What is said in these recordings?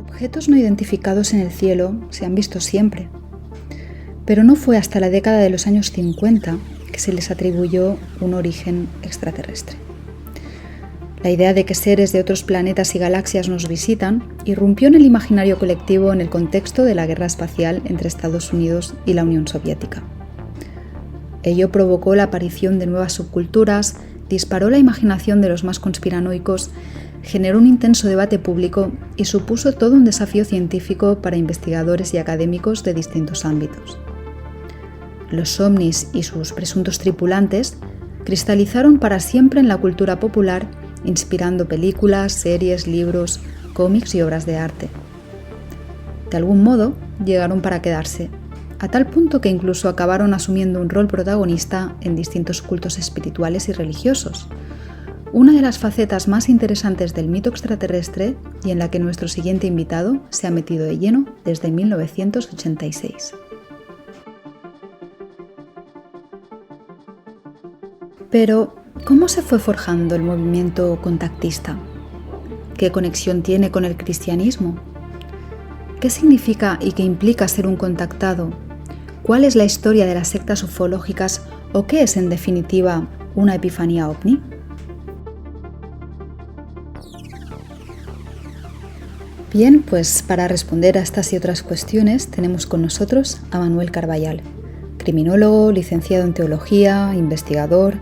Objetos no identificados en el cielo se han visto siempre, pero no fue hasta la década de los años 50 que se les atribuyó un origen extraterrestre. La idea de que seres de otros planetas y galaxias nos visitan irrumpió en el imaginario colectivo en el contexto de la guerra espacial entre Estados Unidos y la Unión Soviética. Ello provocó la aparición de nuevas subculturas, disparó la imaginación de los más conspiranoicos, generó un intenso debate público y supuso todo un desafío científico para investigadores y académicos de distintos ámbitos. Los ovnis y sus presuntos tripulantes cristalizaron para siempre en la cultura popular, inspirando películas, series, libros, cómics y obras de arte. De algún modo, llegaron para quedarse, a tal punto que incluso acabaron asumiendo un rol protagonista en distintos cultos espirituales y religiosos, una de las facetas más interesantes del mito extraterrestre y en la que nuestro siguiente invitado se ha metido de lleno desde 1986. Pero, ¿cómo se fue forjando el movimiento contactista? ¿Qué conexión tiene con el cristianismo? ¿Qué significa y qué implica ser un contactado? ¿Cuál es la historia de las sectas ufológicas o qué es, en definitiva, una epifanía ovni? Bien, pues para responder a estas y otras cuestiones tenemos con nosotros a Manuel Carballal, criminólogo, licenciado en teología, investigador,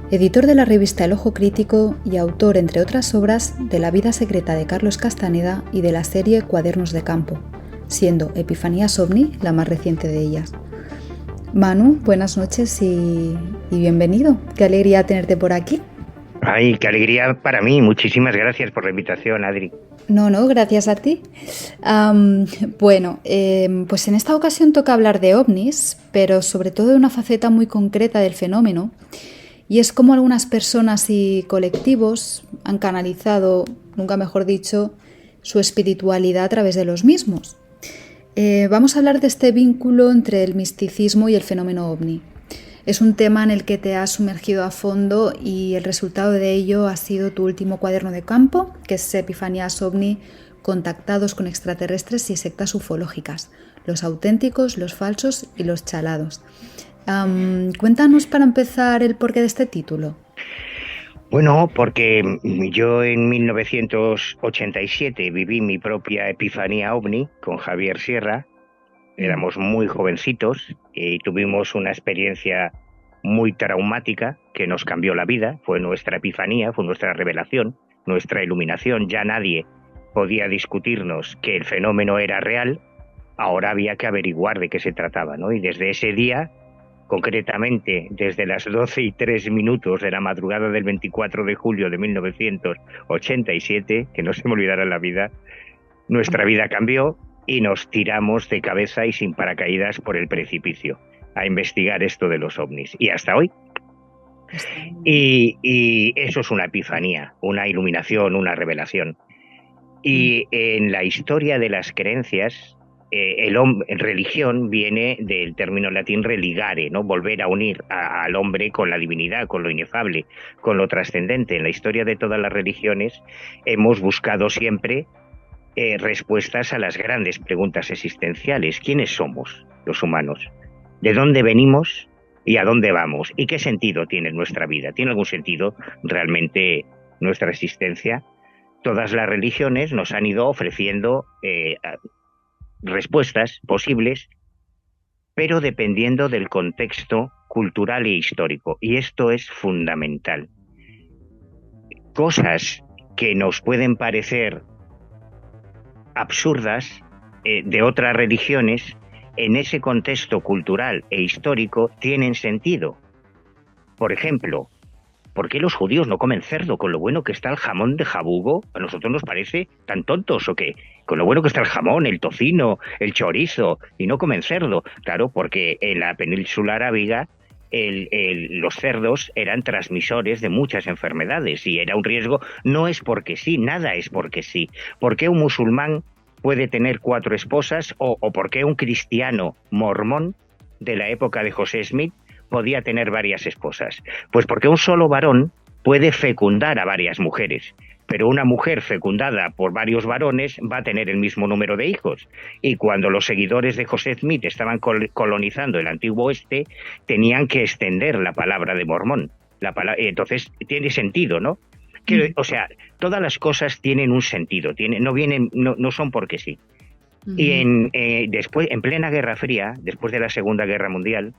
editor de la revista El Ojo Crítico y autor, entre otras obras, de La vida secreta de Carlos Castaneda y de la serie Cuadernos de campo, siendo Epifanías OVNI la más reciente de ellas. Manu, buenas noches y bienvenido. Qué alegría tenerte por aquí. Ay, qué alegría para mí. Muchísimas gracias por la invitación, Adri. No, gracias a ti. Pues en esta ocasión toca hablar de ovnis, pero sobre todo de una faceta muy concreta del fenómeno, y es cómo algunas personas y colectivos han canalizado, nunca mejor dicho, su espiritualidad a través de los mismos. Vamos a hablar de este vínculo entre el misticismo y el fenómeno ovni. Es un tema en el que te has sumergido a fondo y el resultado de ello ha sido tu último cuaderno de campo, que es Epifanías OVNI, contactados con extraterrestres y sectas ufológicas, los auténticos, los falsos y los chalados. Cuéntanos para empezar el porqué de este título. Bueno, porque yo en 1987 viví mi propia epifanía ovni con Javier Sierra. Éramos muy jovencitos y tuvimos una experiencia muy traumática que nos cambió la vida. Fue nuestra epifanía, fue nuestra revelación, nuestra iluminación. Ya nadie podía discutirnos que el fenómeno era real. Ahora había que averiguar de qué se trataba, ¿no? Y desde ese día, concretamente desde las 12:03 de la madrugada del 24 de julio de 1987, que no se me olvidará en la vida, nuestra vida cambió y nos tiramos de cabeza y sin paracaídas por el precipicio a investigar esto de los ovnis. Y hasta hoy. Y eso es una epifanía, una iluminación, una revelación. Y en la historia de las creencias, religión viene del término latín religare, ¿no? Volver a unir al hombre con la divinidad, con lo inefable, con lo trascendente. En la historia de todas las religiones hemos buscado siempre respuestas a las grandes preguntas existenciales. ¿Quiénes somos los humanos? ¿De dónde venimos y a dónde vamos? ¿Y qué sentido tiene nuestra vida? ¿Tiene algún sentido realmente nuestra existencia? Todas las religiones nos han ido ofreciendo respuestas posibles, pero dependiendo del contexto cultural e histórico. Y esto es fundamental. Cosas que nos pueden parecer absurdas de otras religiones, en ese contexto cultural e histórico tienen sentido. Por ejemplo, ¿por qué los judíos no comen cerdo? Con lo bueno que está el jamón de jabugo, ¿a nosotros nos parece tan tontos o qué? Con lo bueno que está el jamón, el tocino, el chorizo, y no comen cerdo. Claro, porque en la península arábiga los cerdos eran transmisores de muchas enfermedades y era un riesgo. No es porque sí, nada es porque sí. ¿Por qué un musulmán puede tener 4 esposas o por qué un cristiano mormón de la época de José Smith podía tener varias esposas? Pues porque un solo varón puede fecundar a varias mujeres, pero una mujer fecundada por varios varones va a tener el mismo número de hijos. Y cuando los seguidores de José Smith estaban colonizando el Antiguo Oeste, tenían que extender la palabra de mormón. Entonces tiene sentido, ¿no? O sea, todas las cosas tienen un sentido, no son porque sí. Y después, en plena Guerra Fría, después de la Segunda Guerra Mundial,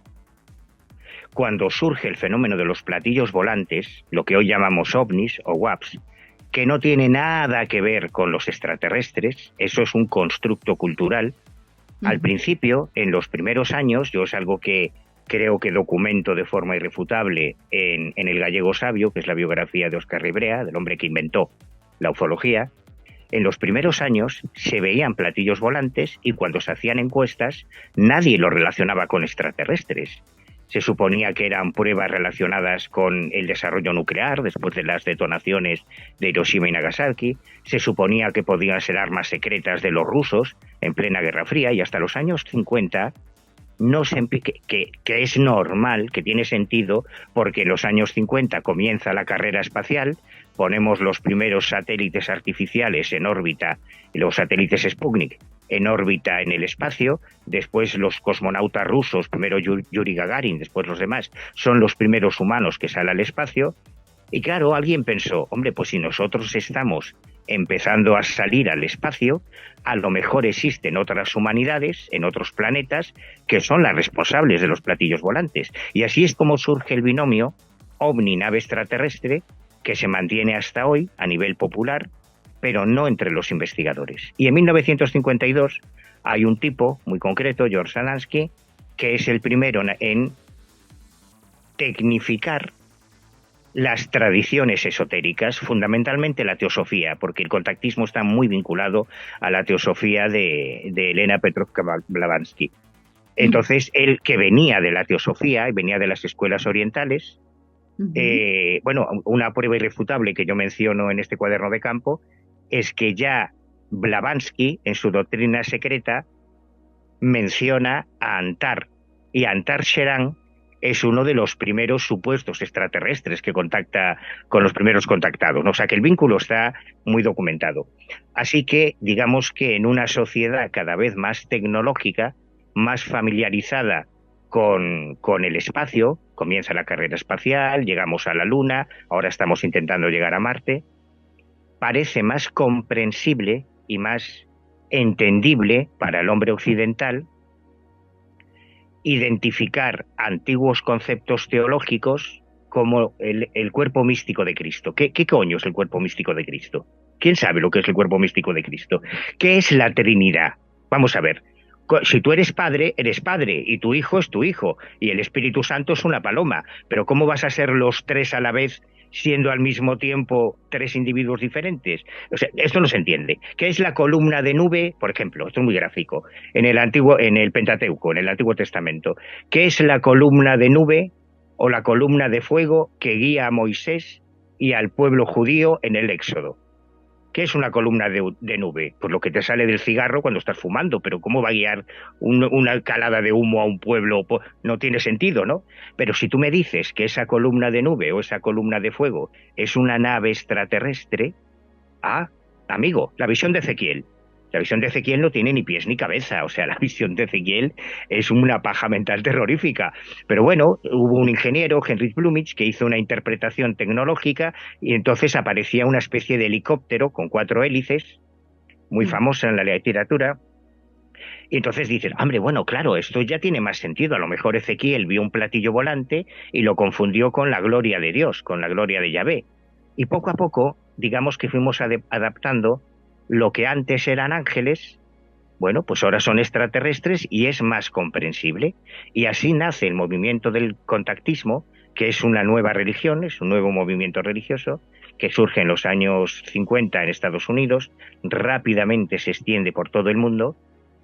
cuando surge el fenómeno de los platillos volantes, lo que hoy llamamos ovnis o WAPs, que no tiene nada que ver con los extraterrestres, eso es un constructo cultural. Al principio, en los primeros años, yo es algo que creo que documento de forma irrefutable en El gallego sabio, que es la biografía de Óscar Ribrea, del hombre que inventó la ufología. En los primeros años se veían platillos volantes y cuando se hacían encuestas nadie lo relacionaba con extraterrestres. Se suponía que eran pruebas relacionadas con el desarrollo nuclear después de las detonaciones de Hiroshima y Nagasaki. Se suponía que podían ser armas secretas de los rusos en plena Guerra Fría, y hasta los años 50 que es normal, que tiene sentido, porque en los años 50 comienza la carrera espacial, ponemos los primeros satélites artificiales en órbita, los satélites Sputnik, en órbita en el espacio, después los cosmonautas rusos, primero Yuri Gagarin, después los demás, son los primeros humanos que salen al espacio. Y claro, alguien pensó, hombre, pues si nosotros estamos empezando a salir al espacio, a lo mejor existen otras humanidades en otros planetas que son las responsables de los platillos volantes. Y así es como surge el binomio ovni-nave extraterrestre, que se mantiene hasta hoy a nivel popular, pero no entre los investigadores. Y en 1952 hay un tipo muy concreto, George Sanansky, que es el primero en tecnificar las tradiciones esotéricas, fundamentalmente la teosofía, porque el contactismo está muy vinculado a la teosofía de Elena Petrovna Blavatsky. Entonces, él, que venía de la teosofía y venía de las escuelas orientales, una prueba irrefutable que yo menciono en este cuaderno de campo es que ya Blavatsky, en su doctrina secreta, menciona a Antar, y Antar Sheran es uno de los primeros supuestos extraterrestres que contacta con los primeros contactados, ¿no? O sea que el vínculo está muy documentado. Así que digamos que en una sociedad cada vez más tecnológica, más familiarizada con el espacio, comienza la carrera espacial, llegamos a la Luna, ahora estamos intentando llegar a Marte, parece más comprensible y más entendible para el hombre occidental identificar antiguos conceptos teológicos como el cuerpo místico de Cristo. ¿Qué coño es el cuerpo místico de Cristo? ¿Quién sabe lo que es el cuerpo místico de Cristo? ¿Qué es la Trinidad? Vamos a ver. Si tú eres padre y tu hijo es tu hijo y el Espíritu Santo es una paloma, pero ¿cómo vas a ser los tres a la vez siendo al mismo tiempo tres individuos diferentes? O sea, esto no se entiende. ¿Qué es la columna de nube? Por ejemplo, esto es muy gráfico, en el Pentateuco, en el Antiguo Testamento. ¿Qué es la columna de nube o la columna de fuego que guía a Moisés y al pueblo judío en el Éxodo? ¿Qué es una columna de nube? Pues lo que te sale del cigarro cuando estás fumando, pero ¿cómo va a guiar una calada de humo a un pueblo? No tiene sentido, ¿no? Pero si tú me dices que esa columna de nube o esa columna de fuego es una nave extraterrestre, amigo, la visión de Ezequiel. La visión de Ezequiel no tiene ni pies ni cabeza, o sea, la visión de Ezequiel es una paja mental terrorífica. Pero bueno, hubo un ingeniero, Heinrich Blumich, que hizo una interpretación tecnológica y entonces aparecía una especie de helicóptero con 4 hélices, muy famosa en la literatura. Y entonces dices, hombre, bueno, claro, esto ya tiene más sentido. A lo mejor Ezequiel vio un platillo volante y lo confundió con la gloria de Dios, con la gloria de Yahvé. Y poco a poco, digamos que fuimos adaptando lo que antes eran ángeles, bueno, pues ahora son extraterrestres y es más comprensible. Y así nace el movimiento del contactismo, que es una nueva religión, es un nuevo movimiento religioso, que surge en los años 50 en Estados Unidos, rápidamente se extiende por todo el mundo,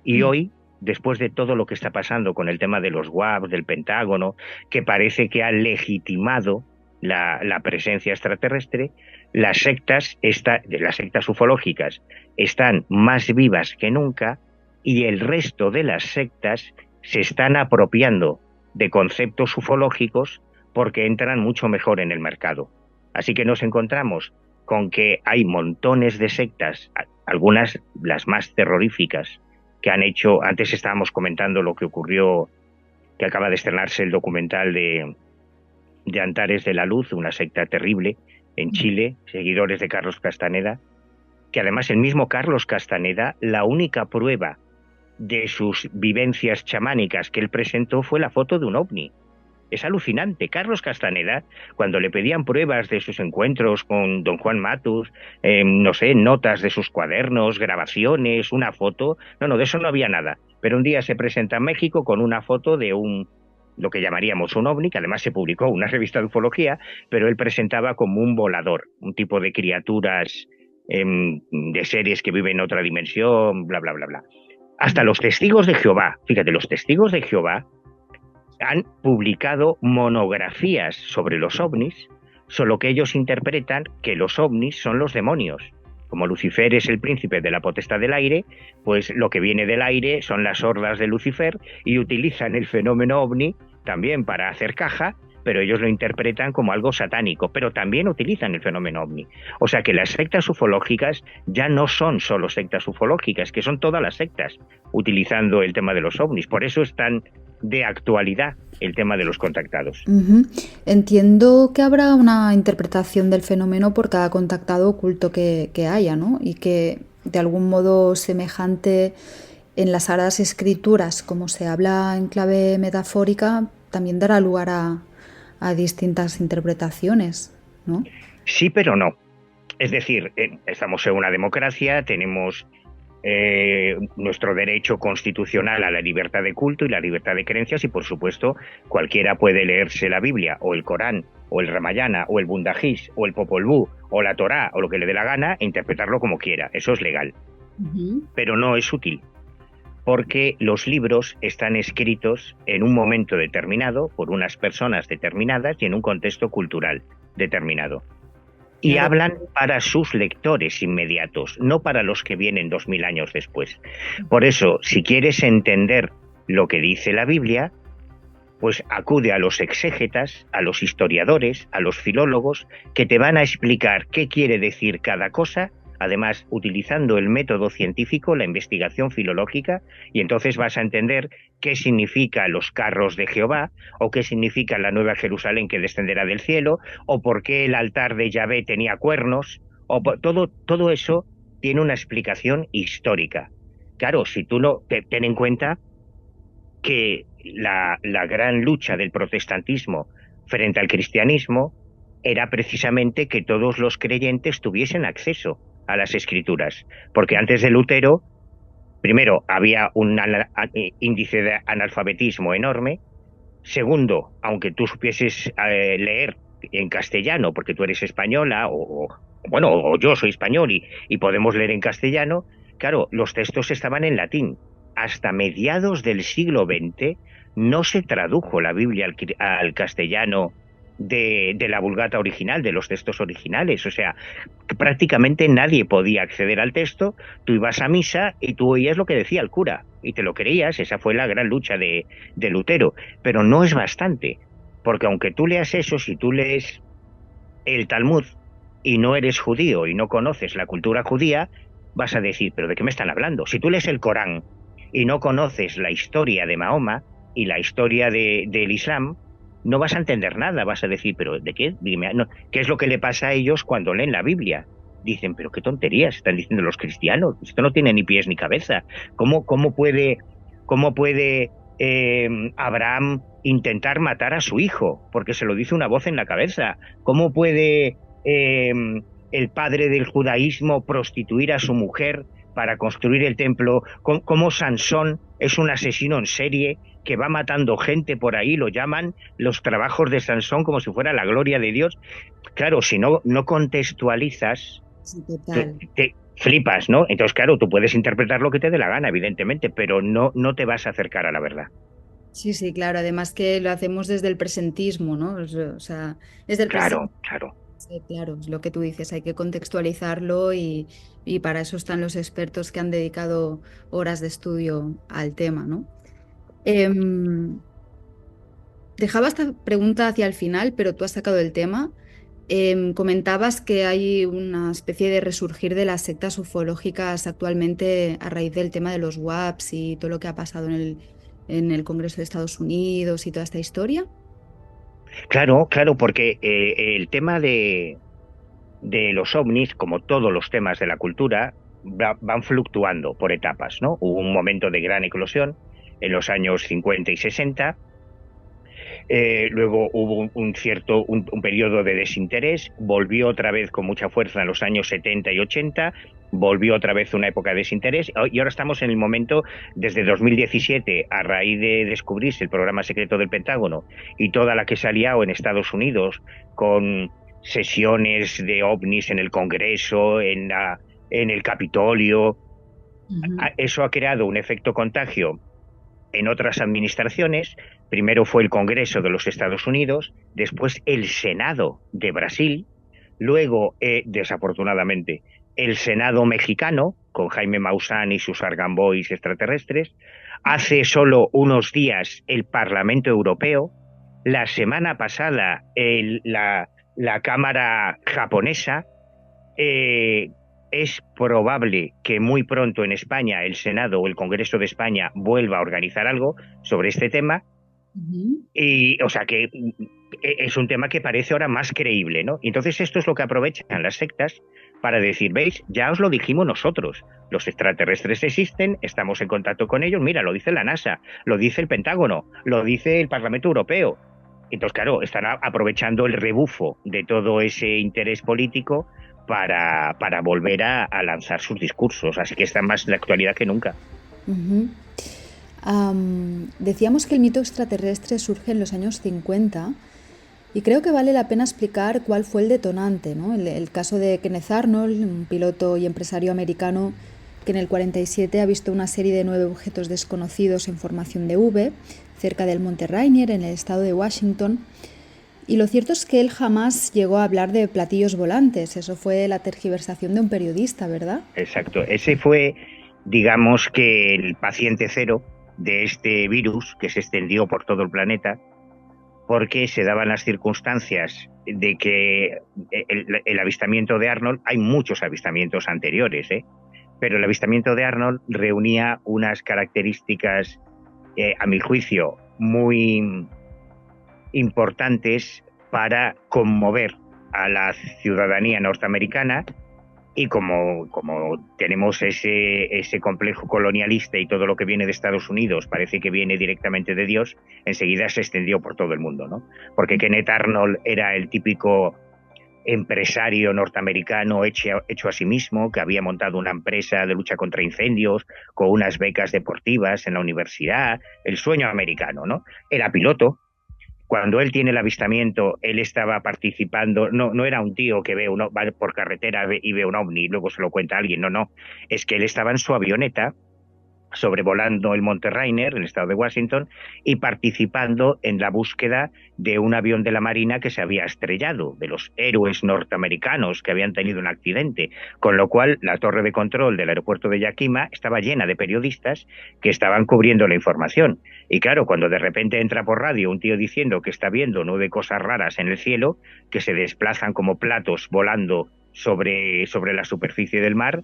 y hoy, después de todo lo que está pasando con el tema de los WAP, del Pentágono, que parece que ha legitimado la presencia extraterrestre, las sectas ufológicas están más vivas que nunca y el resto de las sectas se están apropiando de conceptos ufológicos porque entran mucho mejor en el mercado. Así que nos encontramos con que hay montones de sectas, algunas las más terroríficas, que han hecho, antes estábamos comentando lo que ocurrió, que acaba de estrenarse el documental de Antares de la Luz, una secta terrible en Chile, seguidores de Carlos Castaneda, que además el mismo Carlos Castaneda, la única prueba de sus vivencias chamánicas que él presentó fue la foto de un ovni. Es alucinante. Carlos Castaneda, cuando le pedían pruebas de sus encuentros con don Juan Matus, no sé, notas de sus cuadernos, grabaciones, una foto, no, de eso no había nada. Pero un día se presenta en México con una foto de lo que llamaríamos un ovni, que además se publicó en una revista de ufología, pero él presentaba como un volador, un tipo de criaturas, de seres que viven en otra dimensión, bla, bla, bla, bla. Hasta los testigos de Jehová, fíjate, los testigos de Jehová han publicado monografías sobre los ovnis, solo que ellos interpretan que los ovnis son los demonios. Como Lucifer es el príncipe de la potestad del aire, pues lo que viene del aire son las hordas de Lucifer y utilizan el fenómeno ovni también para hacer caja, pero ellos lo interpretan como algo satánico, pero también utilizan el fenómeno ovni. O sea que las sectas ufológicas ya no son solo sectas ufológicas, que son todas las sectas utilizando el tema de los ovnis. Por eso están de actualidad el tema de los contactados. Entiendo que habrá una interpretación del fenómeno por cada contactado oculto que haya, ¿no? Y que de algún modo semejante en las Sagradas Escrituras, como se habla en clave metafórica, también dará lugar a distintas interpretaciones, ¿no? Sí, pero no. Es decir, estamos en una democracia, tenemos nuestro derecho constitucional a la libertad de culto y la libertad de creencias y, por supuesto, cualquiera puede leerse la Biblia o el Corán o el Ramayana o el Bundajís o el Popol Vuh o la Torá o lo que le dé la gana e interpretarlo como quiera. Eso es legal. Pero no es útil, porque los libros están escritos en un momento determinado por unas personas determinadas y en un contexto cultural determinado. Y hablan para sus lectores inmediatos, no para los que vienen 2000 años después. Por eso, si quieres entender lo que dice la Biblia, pues acude a los exégetas, a los historiadores, a los filólogos, que te van a explicar qué quiere decir cada cosa, además utilizando el método científico, la investigación filológica, y entonces vas a entender qué significa los carros de Jehová, o qué significa la nueva Jerusalén que descenderá del cielo, o por qué el altar de Yahvé tenía cuernos, todo eso tiene una explicación histórica. Claro, si tú no, ten en cuenta que la gran lucha del protestantismo frente al cristianismo era precisamente que todos los creyentes tuviesen acceso a las escrituras, porque antes de Lutero, primero, había un índice de analfabetismo enorme. Segundo, aunque tú supieses leer en castellano, porque tú eres española, o yo soy español y podemos leer en castellano, claro, los textos estaban en latín. Hasta mediados del siglo XX no se tradujo la Biblia al castellano de la Vulgata original, de los textos originales. O sea, prácticamente nadie podía acceder al texto. Tú ibas a misa y tú oías lo que decía el cura y te lo creías. Esa fue la gran lucha de Lutero. Pero no es bastante, porque aunque tú leas eso, si tú lees el Talmud y no eres judío y no conoces la cultura judía, vas a decir, ¿pero de qué me están hablando? Si tú lees el Corán y no conoces la historia de Mahoma y la historia del Islam, no vas a entender nada, vas a decir, ¿pero de qué? Dime, no, ¿qué es lo que le pasa a ellos cuando leen la Biblia? Dicen, pero qué tonterías están diciendo los cristianos, esto no tiene ni pies ni cabeza. ¿Cómo puede Abraham intentar matar a su hijo? Porque se lo dice una voz en la cabeza. ¿Cómo puede el padre del judaísmo prostituir a su mujer para construir el templo? ¿Cómo Sansón es un asesino en serie que va matando gente por ahí? Lo llaman los trabajos de Sansón como si fuera la gloria de Dios. Claro, si no contextualizas, Sí, total. te flipas, ¿no? Entonces, claro, tú puedes interpretar lo que te dé la gana, evidentemente, pero no te vas a acercar a la verdad. Sí, claro. Además que lo hacemos desde el presentismo, ¿no? O sea, desde el presente. Claro, claro. Sí, claro, es lo que tú dices, hay que contextualizarlo y para eso están los expertos que han dedicado horas de estudio al tema, ¿no? Em, Dejaba esta pregunta hacia el final, pero tú has sacado el tema. Comentabas que hay una especie de resurgir de las sectas ufológicas actualmente a raíz del tema de los WAPs y todo lo que ha pasado en el Congreso de Estados Unidos y toda esta historia. Claro, claro, porque el tema de los ovnis, como todos los temas de la cultura, van fluctuando por etapas, ¿no? Hubo un momento de gran eclosión en los años 50 y 60. Luego hubo un periodo de desinterés, volvió otra vez con mucha fuerza en los años 70 y 80, volvió otra vez una época de desinterés, y ahora estamos en el momento, desde 2017, a raíz de descubrirse el programa secreto del Pentágono y toda la que se ha liado en Estados Unidos con sesiones de ovnis en el Congreso, en el Capitolio. Ujú. Eso ha creado un efecto contagio en otras administraciones. Primero fue el Congreso de los Estados Unidos, después el Senado de Brasil, luego, desafortunadamente, el Senado mexicano, con Jaime Maussan y sus argambois extraterrestres, hace solo unos días el Parlamento Europeo, la semana pasada la Cámara japonesa. eh, es probable que muy pronto en España el Senado o el Congreso de España vuelva a organizar algo sobre este tema. Ujú. Y, o sea, que es un tema que parece ahora más creíble, ¿no? Y entonces esto es lo que aprovechan las sectas para decir, veis, ya os lo dijimos nosotros, los extraterrestres existen, estamos en contacto con ellos, mira, lo dice la NASA, lo dice el Pentágono, lo dice el Parlamento Europeo. Entonces, claro, están aprovechando el rebufo de todo ese interés político para volver a lanzar sus discursos, así que están más en la actualidad que nunca. Ujú. Decíamos que el mito extraterrestre surge en los años 50 y creo que vale la pena explicar cuál fue el detonante, ¿no? El caso de Kenneth Arnold, un piloto y empresario americano que en el 47 ha visto una serie de 9 objetos desconocidos en formación de V cerca del Monte Rainier, en el estado de Washington. Y lo cierto es que él jamás llegó a hablar de platillos volantes. Eso fue la tergiversación de un periodista, ¿verdad? Exacto. Ese fue, digamos, que el paciente cero de este virus que se extendió por todo el planeta, porque se daban las circunstancias de que el avistamiento de Arnold, hay muchos avistamientos anteriores, pero el avistamiento de Arnold reunía unas características, a mi juicio, muy importantes para conmover a la ciudadanía norteamericana. Y como tenemos ese complejo colonialista y todo lo que viene de Estados Unidos parece que viene directamente de Dios, enseguida se extendió por todo el mundo, ¿no? Porque Kenneth Arnold era el típico empresario norteamericano hecho a sí mismo, que había montado una empresa de lucha contra incendios, con unas becas deportivas en la universidad, el sueño americano, ¿no? Era piloto. Cuando él tiene el avistamiento, él estaba participando, no era un tío que va por carretera y ve un ovni y luego se lo cuenta a alguien, no, es que él estaba en su avioneta sobrevolando el Monte Rainier, el estado de Washington, y participando en la búsqueda de un avión de la Marina que se había estrellado, de los héroes norteamericanos que habían tenido un accidente, con lo cual la torre de control del aeropuerto de Yakima estaba llena de periodistas que estaban cubriendo la información. Y claro, cuando de repente entra por radio un tío diciendo que está viendo 9 cosas raras en el cielo, que se desplazan como platos volando sobre la superficie del mar.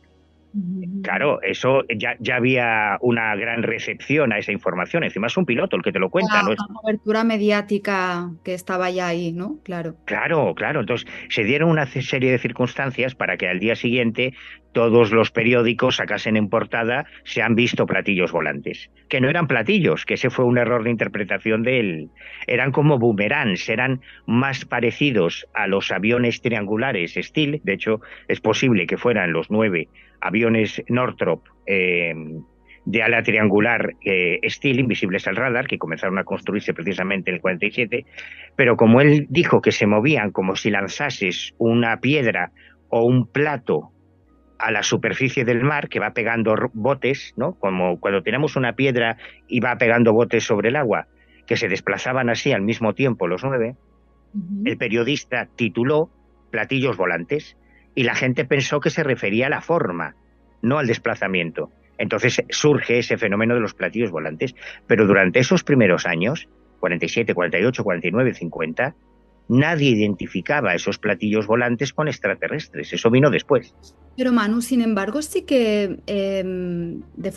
Claro, eso ya había una gran recepción a esa información. Encima es un piloto el que te lo cuenta, ¿no? Una cobertura mediática que estaba ya ahí, ¿no? Claro. Claro, claro. Entonces se dieron una serie de circunstancias para que al día siguiente todos los periódicos sacasen en portada se han visto platillos volantes. Que no eran platillos, que ese fue un error de interpretación de él. Eran como boomerangs, eran más parecidos a los aviones triangulares Stealth. De hecho, es posible que fueran los 9 aviones Northrop de ala triangular Stealth, invisibles al radar, que comenzaron a construirse precisamente en el 47, pero como él dijo que se movían como si lanzases una piedra o un plato a la superficie del mar, que va pegando botes, ¿no? Como cuando tenemos una piedra y va pegando botes sobre el agua, que se desplazaban así al mismo tiempo los 9, el Ujú. periodista tituló Platillos volantes y la gente pensó que se refería a la forma, no al desplazamiento. Entonces surge ese fenómeno de los platillos volantes. Pero durante esos primeros años, 47, 48, 49, 50, nadie identificaba esos platillos volantes con extraterrestres. Eso vino después. Pero Manu, sin embargo, sí que,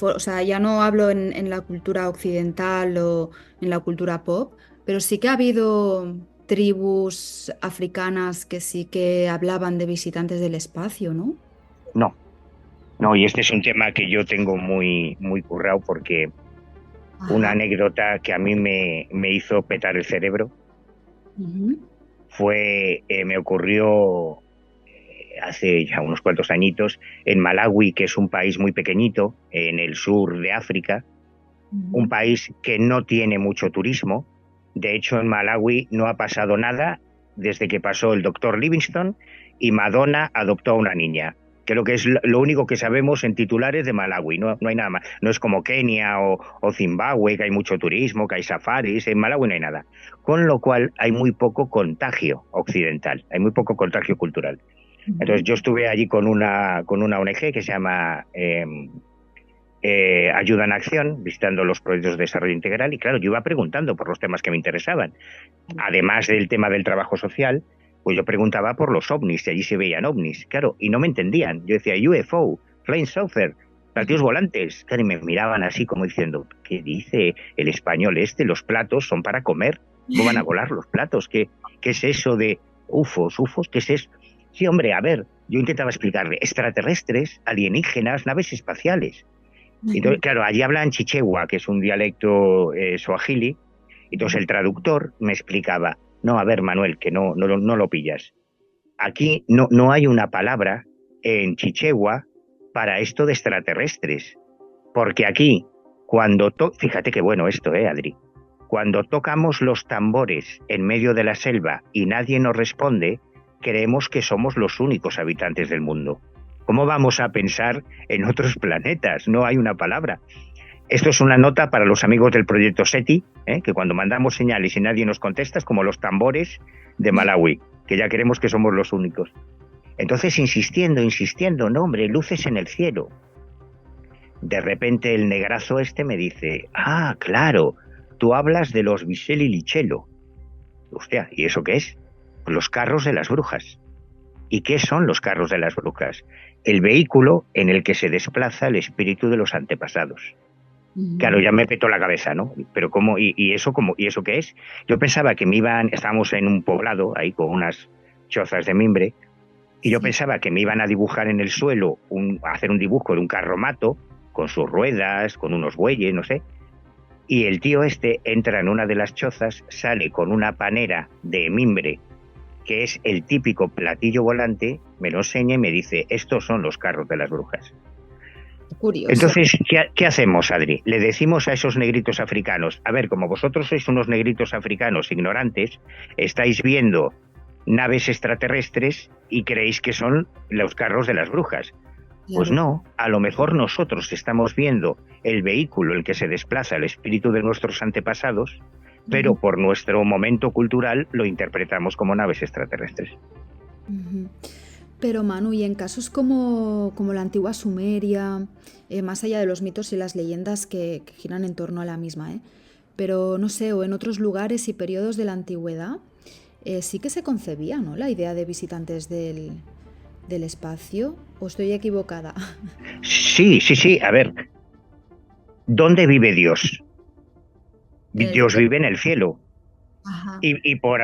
o sea, ya no hablo en la cultura occidental o en la cultura pop, pero sí que ha habido tribus africanas que sí que hablaban de visitantes del espacio, ¿no? No, no, y este es un tema que yo tengo muy, muy currado porque una Ajá. anécdota que a mí me hizo petar el cerebro Ujú, me ocurrió hace ya unos cuantos añitos en Malawi, que es un país muy pequeñito en el sur de África, un ujú. país que no tiene mucho turismo. De hecho, en Malawi no ha pasado nada desde que pasó el doctor Livingstone y Madonna adoptó a una niña. Creo que es lo único que sabemos en titulares de Malawi, no hay nada más. No es como Kenia o Zimbabue, que hay mucho turismo, que hay safaris, en Malawi no hay nada. Con lo cual hay muy poco contagio occidental, hay muy poco contagio cultural. Entonces Ujú. yo estuve allí con una ONG que se llama Ayuda en Acción, visitando los proyectos de desarrollo integral, y claro, yo iba preguntando por los temas que me interesaban. Además del tema del trabajo social, pues yo preguntaba por los ovnis, y allí se veían ovnis, claro, y no me entendían. Yo decía UFO, Flying Saucer, platillos volantes, claro, y me miraban así como diciendo, ¿qué dice el español este? Los platos son para comer, ¿cómo van a volar los platos? ¿Qué es eso de UFOs? ¿UFOs? ¿Qué es eso? Sí, hombre, a ver, yo intentaba explicarle, extraterrestres, alienígenas, naves espaciales. Entonces, claro, allí hablan chichewa, que es un dialecto suajili. Entonces el traductor me explicaba, no, a ver, Manuel, que no lo pillas. Aquí no hay una palabra en chichewa para esto de extraterrestres. Porque aquí, fíjate qué bueno esto, Adri. Cuando tocamos los tambores en medio de la selva y nadie nos responde, creemos que somos los únicos habitantes del mundo. ¿Cómo vamos a pensar en otros planetas? No hay una palabra. Esto es una nota para los amigos del proyecto SETI, que cuando mandamos señales y nadie nos contesta es como los tambores de Malawi, que ya creemos que somos los únicos. Entonces, insistiendo, no hombre, luces en el cielo. De repente el negrazo este me dice, ah, claro, tú hablas de los Biselli Lichelo. Hostia, ¿y eso qué es? Los carros de las brujas. ¿Y qué son los carros de las brujas? El vehículo en el que se desplaza el espíritu de los antepasados. Claro, Ujú. ya me petó la cabeza, ¿no? Pero ¿cómo? ¿Y eso qué es? Yo pensaba que estábamos en un poblado, ahí con unas chozas de mimbre, y yo Sí. pensaba que me iban a dibujar en el suelo, a hacer un dibujo de un carromato, con sus ruedas, con unos bueyes, no sé. Y el tío este entra en una de las chozas, sale con una panera de mimbre, que es el típico platillo volante, me lo enseña y me dice, estos son los carros de las brujas. Curioso. Entonces, ¿qué hacemos, Adri? Le decimos a esos negritos africanos, a ver, como vosotros sois unos negritos africanos ignorantes, estáis viendo naves extraterrestres y creéis que son los carros de las brujas. Pues Claro. no, a lo mejor nosotros estamos viendo el vehículo, el que se desplaza, el espíritu de nuestros antepasados, pero Ujú, por nuestro momento cultural lo interpretamos como naves extraterrestres. ujú. Pero Manu, y en casos como la antigua Sumeria, más allá de los mitos y las leyendas que giran en torno a la misma, pero no sé, o en otros lugares y periodos de la antigüedad, sí que se concebía, ¿no? La idea de visitantes del espacio, ¿o estoy equivocada? Sí, sí, sí, a ver, ¿dónde vive Dios? En el Dios cielo. vive en el cielo. Ajá. Y por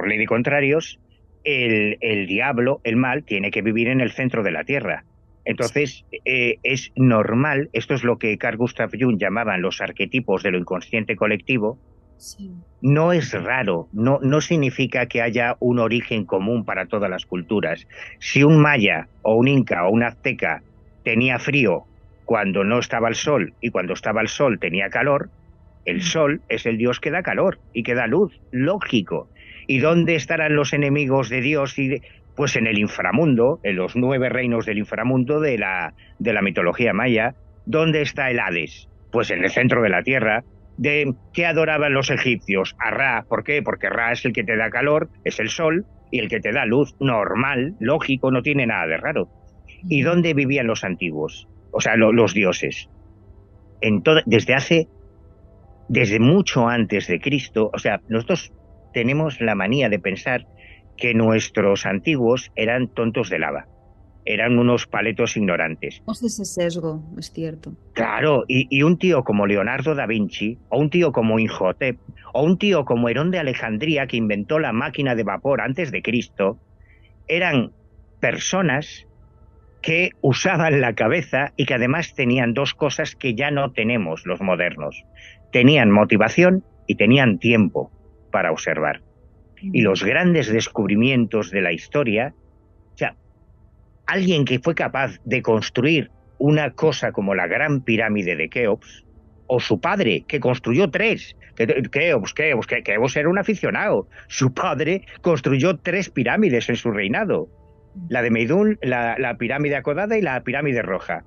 ley de contrarios, el diablo, el mal, tiene que vivir en el centro de la tierra. Entonces, es normal, esto es lo que Carl Gustav Jung llamaban los arquetipos de lo inconsciente colectivo. Sí. No es raro, no significa que haya un origen común para todas las culturas. Si un maya o un inca o un azteca tenía frío cuando no estaba el sol y cuando estaba el sol tenía calor, el sol es el Dios que da calor y que da luz, lógico. ¿Y dónde estarán los enemigos de Dios? Pues en el inframundo, en los 9 reinos del inframundo de la mitología maya. ¿Dónde está el Hades? Pues en el centro de la tierra. ¿De qué adoraban los egipcios? A Ra. ¿Por qué? Porque Ra es el que te da calor, es el sol, y el que te da luz, normal, lógico, no tiene nada de raro. ¿Y dónde vivían los antiguos? O sea, los dioses. Desde mucho antes de Cristo. O sea, nosotros tenemos la manía de pensar que nuestros antiguos eran tontos de lava, eran unos paletos ignorantes. No sé ese sesgo, es cierto. Claro, y un tío como Leonardo da Vinci, o un tío como Imhotep, o un tío como Herón de Alejandría, que inventó la máquina de vapor antes de Cristo, eran personas que usaban la cabeza y que además tenían dos cosas que ya no tenemos los modernos. Tenían motivación y tenían tiempo para observar. Y los grandes descubrimientos de la historia, o sea, alguien que fue capaz de construir una cosa como la Gran Pirámide de Keops, o su padre, que construyó tres. Keops era un aficionado. Su padre construyó tres pirámides en su reinado. La de Meidún, la pirámide acodada y la pirámide roja.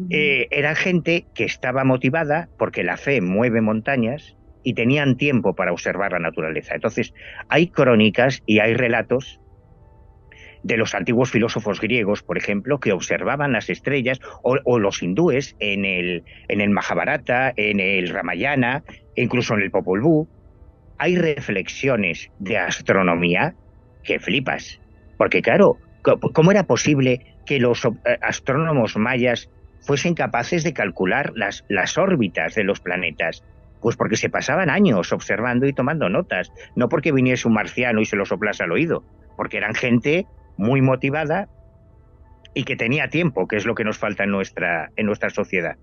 Era gente que estaba motivada porque la fe mueve montañas y tenían tiempo para observar la naturaleza. Entonces, hay crónicas y hay relatos de los antiguos filósofos griegos, por ejemplo, que observaban las estrellas, o los hindúes en el Mahabharata, en el Ramayana, e incluso en el Popol Vuh. Hay reflexiones de astronomía que flipas. Porque claro, ¿cómo era posible que los astrónomos mayas fuesen capaces de calcular las órbitas de los planetas? Pues porque se pasaban años observando y tomando notas, no porque viniese un marciano y se lo soplase al oído, porque eran gente muy motivada y que tenía tiempo, que es lo que nos falta en nuestra sociedad.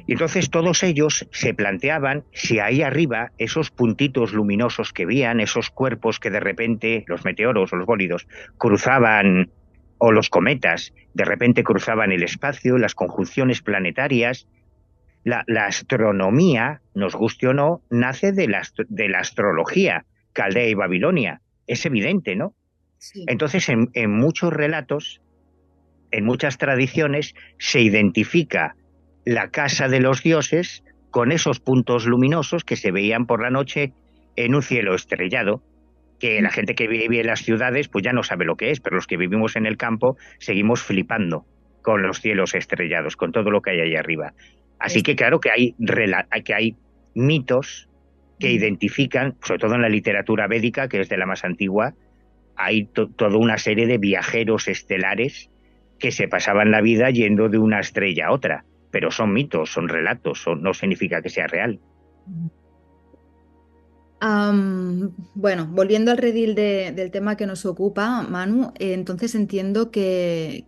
Y entonces todos ellos se planteaban si ahí arriba esos puntitos luminosos que veían, esos cuerpos que de repente, los meteoros o los bólidos, cruzaban, o los cometas, de repente cruzaban el espacio, las conjunciones planetarias. La astronomía, nos guste o no, nace de la astrología, Caldea y Babilonia. Es evidente, ¿no? Sí. Entonces, en muchos relatos, en muchas tradiciones, se identifica la casa de los dioses con esos puntos luminosos que se veían por la noche en un cielo estrellado, que la gente que vive en las ciudades pues ya no sabe lo que es, pero los que vivimos en el campo seguimos flipando con los cielos estrellados, con todo lo que hay ahí arriba. Así que claro que hay mitos que identifican, sobre todo en la literatura védica, que es de la más antigua, hay toda una serie de viajeros estelares que se pasaban la vida yendo de una estrella a otra, pero son mitos, son relatos, no significa que sea real. Bueno, volviendo al redil del tema que nos ocupa, Manu, entonces entiendo que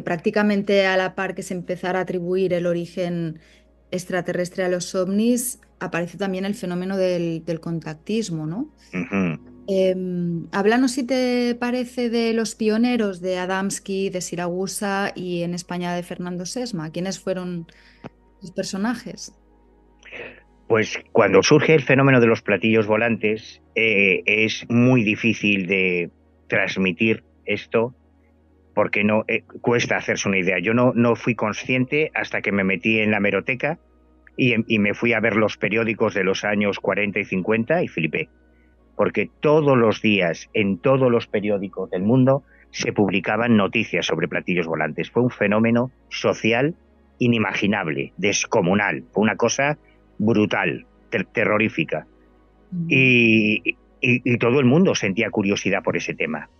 prácticamente a la par que se empezara a atribuir el origen extraterrestre a los ovnis, apareció también el fenómeno del contactismo, ¿no? Ujú. Háblanos, si te parece, de los pioneros de Adamski, de Siragusa y en España de Fernando Sesma. ¿Quiénes fueron los personajes? Pues cuando surge el fenómeno de los platillos volantes, es muy difícil de transmitir esto porque no cuesta hacerse una idea. Yo no fui consciente hasta que me metí en la hemeroteca y me fui a ver los periódicos de los años 40 y 50 y flipé. Porque todos los días en todos los periódicos del mundo se publicaban noticias sobre platillos volantes. Fue un fenómeno social inimaginable, descomunal. Fue una cosa brutal, terrorífica. Y todo el mundo sentía curiosidad por ese tema.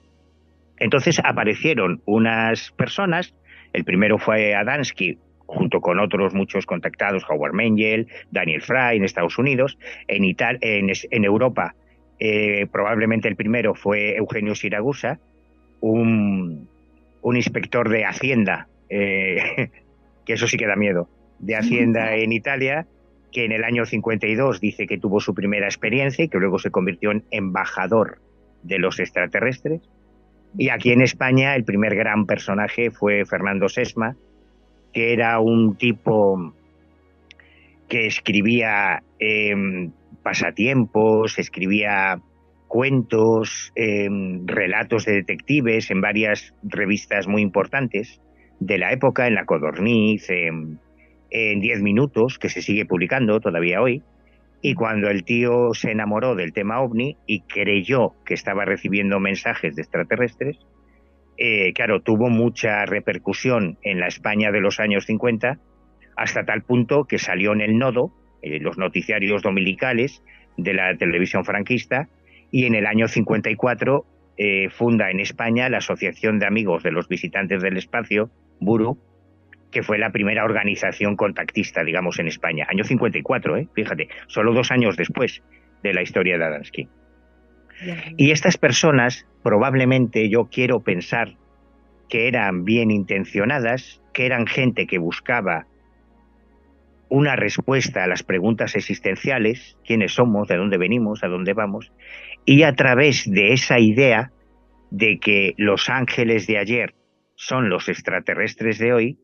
Entonces aparecieron unas personas, el primero fue Adamski, junto con otros muchos contactados, Howard Mengel, Daniel Fry en Estados Unidos, en Europa probablemente el primero fue Eugenio Siragusa, un inspector de Hacienda, que eso sí que da miedo, de Hacienda en Italia, que en el año 52 dice que tuvo su primera experiencia y que luego se convirtió en embajador de los extraterrestres. Y aquí en España el primer gran personaje fue Fernando Sesma, que era un tipo que escribía pasatiempos, escribía cuentos, relatos de detectives en varias revistas muy importantes de la época, en La Codorniz, en 10 minutos, que se sigue publicando todavía hoy. Y cuando el tío se enamoró del tema ovni y creyó que estaba recibiendo mensajes de extraterrestres, claro, tuvo mucha repercusión en la España de los años 50, hasta tal punto que salió en el Nodo, los noticiarios dominicales de la televisión franquista, y en el año 54 funda en España la Asociación de Amigos de los Visitantes del Espacio, BURU, que fue la primera organización contactista, digamos, en España. Año 54, fíjate, solo 2 años después de la historia de Adamski. Y estas personas, probablemente yo quiero pensar que eran bien intencionadas, que eran gente que buscaba una respuesta a las preguntas existenciales, quiénes somos, de dónde venimos, a dónde vamos, y a través de esa idea de que los ángeles de ayer son los extraterrestres de hoy,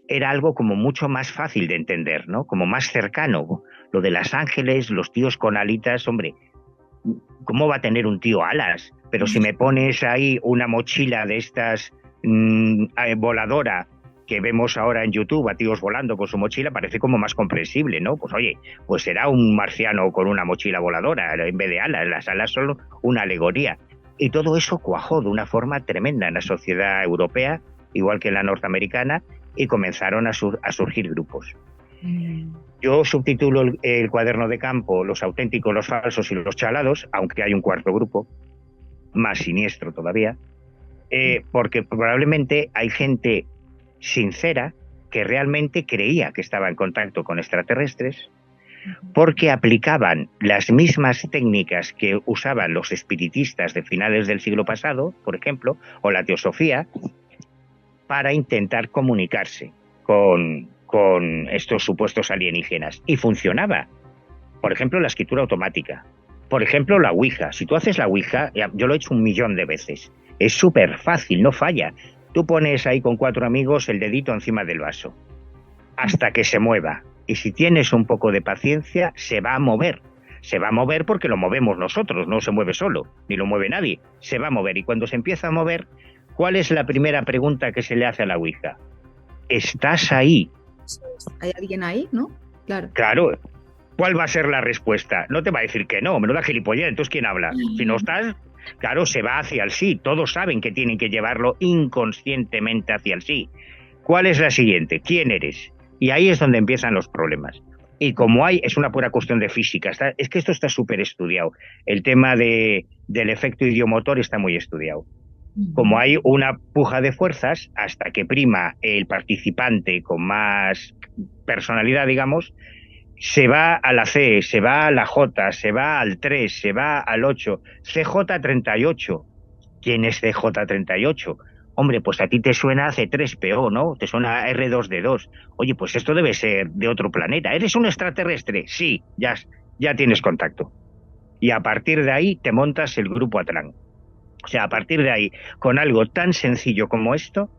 era algo como mucho más fácil de entender, ¿no? Como más cercano. Lo de los ángeles, los tíos con alitas, hombre, ¿cómo va a tener un tío alas? Pero si me pones ahí una mochila de estas voladora que vemos ahora en YouTube, a tíos volando con su mochila, parece como más comprensible, ¿no? Pues oye, pues será un marciano con una mochila voladora en vez de alas. Las alas son una alegoría. Y todo eso cuajó de una forma tremenda en la sociedad europea, igual que en la norteamericana, y comenzaron a surgir grupos. Yo subtitulo el cuaderno de campo Los auténticos, los falsos y los chalados, aunque hay un cuarto grupo, más siniestro todavía, porque probablemente hay gente sincera que realmente creía que estaba en contacto con extraterrestres, porque aplicaban las mismas técnicas que usaban los espiritistas de finales del siglo pasado, por ejemplo, o la teosofía, para intentar comunicarse con estos supuestos alienígenas. Y funcionaba. Por ejemplo, la escritura automática. Por ejemplo, la Ouija. Si tú haces la Ouija, yo lo he hecho 1.000.000 de veces. Es súper fácil, no falla. Tú pones ahí con 4 amigos el dedito encima del vaso, hasta que se mueva. Y si tienes un poco de paciencia, se va a mover. Se va a mover porque lo movemos nosotros, no se mueve solo, ni lo mueve nadie. Se va a mover. Y cuando se empieza a mover, ¿cuál es la primera pregunta que se le hace a la Ouija? ¿Estás ahí? ¿Hay alguien ahí, no? Claro. Claro. ¿Cuál va a ser la respuesta? No te va a decir que no, menuda gilipollez, entonces ¿quién habla? Si no estás, claro, se va hacia el sí. Todos saben que tienen que llevarlo inconscientemente hacia el sí. ¿Cuál es la siguiente? ¿Quién eres? Y ahí es donde empiezan los problemas. Y como es una pura cuestión de física, es que esto está súper estudiado. El tema del efecto idiomotor está muy estudiado. Como hay una puja de fuerzas, hasta que prima el participante con más personalidad, digamos, se va a la C, se va a la J, se va al 3, se va al 8, CJ38. ¿Quién es CJ38? Hombre, pues a ti te suena C3PO, ¿no? Te suena R2D2. Oye, pues esto debe ser de otro planeta. ¿Eres un extraterrestre? Sí, ya tienes contacto. Y a partir de ahí te montas el grupo Atlán. O sea, a partir de ahí, con algo tan sencillo como esto,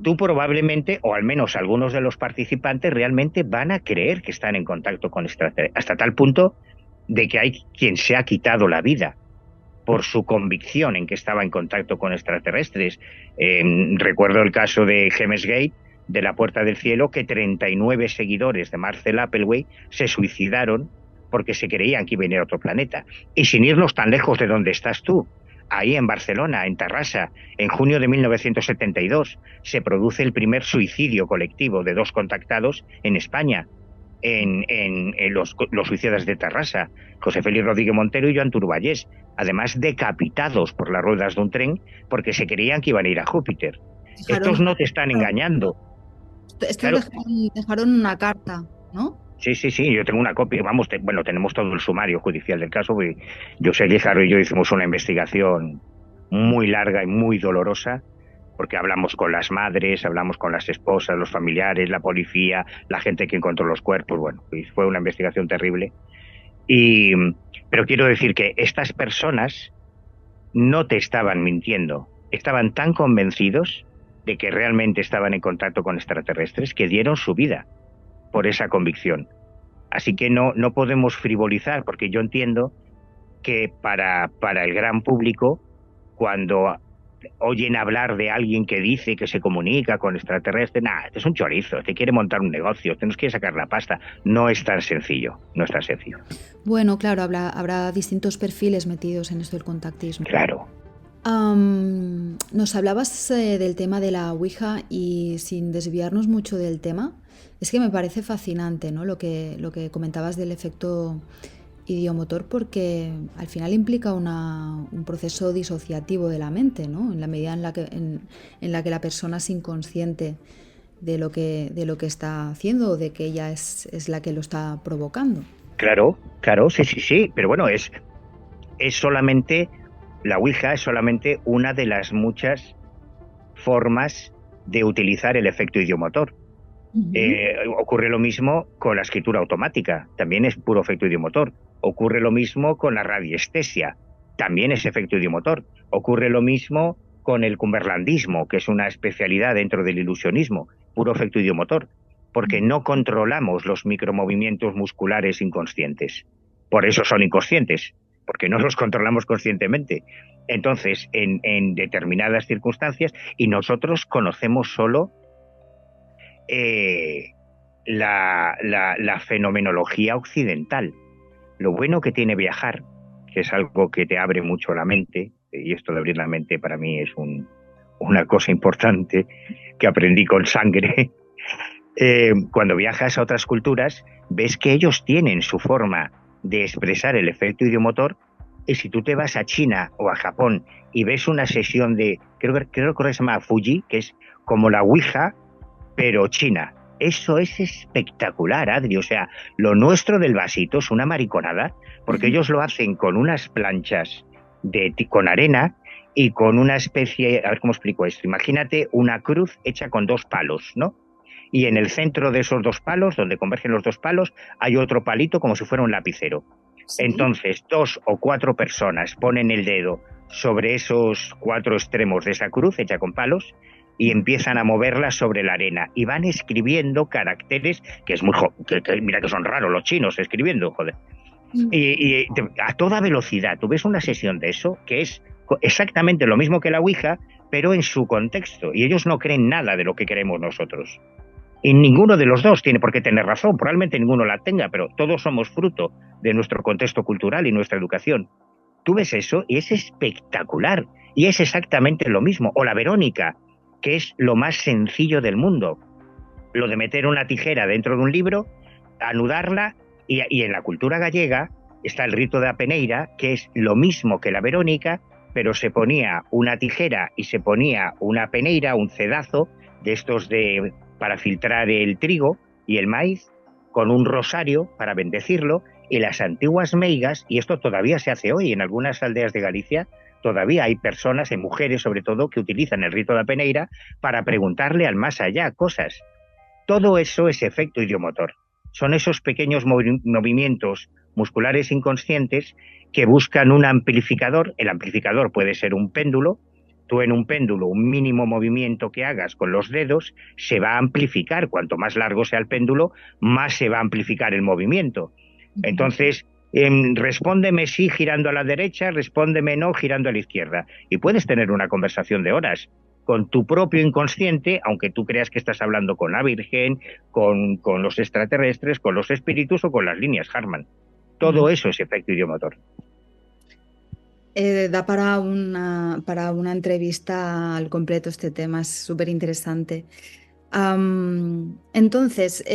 tú probablemente, o al menos algunos de los participantes, realmente van a creer que están en contacto con extraterrestres, hasta tal punto de que hay quien se ha quitado la vida por su convicción en que estaba en contacto con extraterrestres. Recuerdo el caso de James Gate, de la Puerta del Cielo, que 39 seguidores de Marcel Applewhite se suicidaron porque se creían que iba a venir a otro planeta. Y sin irnos tan lejos de donde estás tú, ahí en Barcelona, en Terrassa, en junio de 1972, se produce el primer suicidio colectivo de 2 contactados en España, en los suicidas de Terrassa, José Félix Rodríguez Montero y Joan Turballés, además decapitados por las ruedas de un tren porque se creían que iban a ir a Júpiter. Estos no te están engañando. Estos claro, dejaron una carta, ¿no? Sí, yo tengo una copia, vamos, tenemos todo el sumario judicial del caso, porque José Guijarro y yo hicimos una investigación muy larga y muy dolorosa, porque hablamos con las madres, hablamos con las esposas, los familiares, la policía, la gente que encontró los cuerpos, fue una investigación terrible. Pero quiero decir que estas personas no te estaban mintiendo, estaban tan convencidos de que realmente estaban en contacto con extraterrestres que dieron su vida por esa convicción. Así que no podemos frivolizar, porque yo entiendo que para el gran público, cuando oyen hablar de alguien que dice que se comunica con extraterrestres, este es un chorizo, te quiere montar un negocio, te nos quiere sacar la pasta. No es tan sencillo, no es tan sencillo. Bueno, claro, habrá distintos perfiles metidos en esto del contactismo. Claro. Nos hablabas del tema de la Ouija y sin desviarnos mucho del tema, es que me parece fascinante, ¿no? Lo que comentabas del efecto idiomotor porque al final implica un proceso disociativo de la mente, ¿no? En la medida en la que la persona es inconsciente de lo que está haciendo o de que ella es la que lo está provocando. Claro, claro, sí, sí, sí, pero bueno, es solamente, la Ouija es solamente una de las muchas formas de utilizar el efecto idiomotor. Ujú. Ocurre lo mismo con la escritura automática, también es puro efecto idiomotor. Ocurre lo mismo con la radiestesia, también es efecto idiomotor. Ocurre lo mismo con el cumberlandismo, que es una especialidad dentro del ilusionismo, puro efecto idiomotor, porque no controlamos los micromovimientos musculares inconscientes. Por eso son inconscientes, porque no los controlamos conscientemente. Entonces, en determinadas circunstancias, y nosotros conocemos solo eh, la fenomenología occidental. Lo bueno que tiene viajar, que es algo que te abre mucho la mente, y esto de abrir la mente para mí es una cosa importante que aprendí con sangre. Cuando viajas a otras culturas, ves que ellos tienen su forma de expresar el efecto idiomotor, y si tú te vas a China o a Japón y ves una sesión de, creo que se llama Fuji, que es como la Ouija, pero China. Eso es espectacular, Adri. O sea, lo nuestro del vasito es una mariconada, porque ellos lo hacen con unas planchas con arena y con una especie, a ver cómo explico esto. Imagínate una cruz hecha con dos palos, ¿no? Y en el centro de esos dos palos, donde convergen los dos palos, hay otro palito como si fuera un lapicero. Sí. Entonces, 2 o 4 personas ponen el dedo sobre esos 4 extremos de esa cruz hecha con palos y empiezan a moverla sobre la arena y van escribiendo caracteres que es muy mira que son raros los chinos escribiendo, joder. Y a toda velocidad. Tú ves una sesión de eso que es exactamente lo mismo que la Ouija, pero en su contexto. Y ellos no creen nada de lo que creemos nosotros. Y ninguno de los dos tiene por qué tener razón, probablemente ninguno la tenga, pero todos somos fruto de nuestro contexto cultural y nuestra educación. Tú ves eso y es espectacular. Y es exactamente lo mismo. O la Verónica, que es lo más sencillo del mundo. Lo de meter una tijera dentro de un libro, anudarla, y en la cultura gallega está el rito de la peneira, que es lo mismo que la Verónica, pero se ponía una tijera y se ponía una peneira, un cedazo de estos para filtrar el trigo y el maíz, con un rosario para bendecirlo, y las antiguas meigas, y esto todavía se hace hoy en algunas aldeas de Galicia, todavía hay personas, y mujeres sobre todo, que utilizan el rito de la peneira para preguntarle al más allá cosas. Todo eso es efecto idiomotor. Son esos pequeños movimientos musculares inconscientes que buscan un amplificador. El amplificador puede ser un péndulo. Tú en un péndulo, un mínimo movimiento que hagas con los dedos se va a amplificar. Cuanto más largo sea el péndulo, más se va a amplificar el movimiento. Entonces, respóndeme sí girando a la derecha, respóndeme no girando a la izquierda. Y puedes tener una conversación de horas con tu propio inconsciente, aunque tú creas que estás hablando con la Virgen, con los extraterrestres, con los espíritus o con las líneas Harman. Todo eso es efecto idiomotor. Da para una entrevista al completo este tema, es súper interesante. Entonces,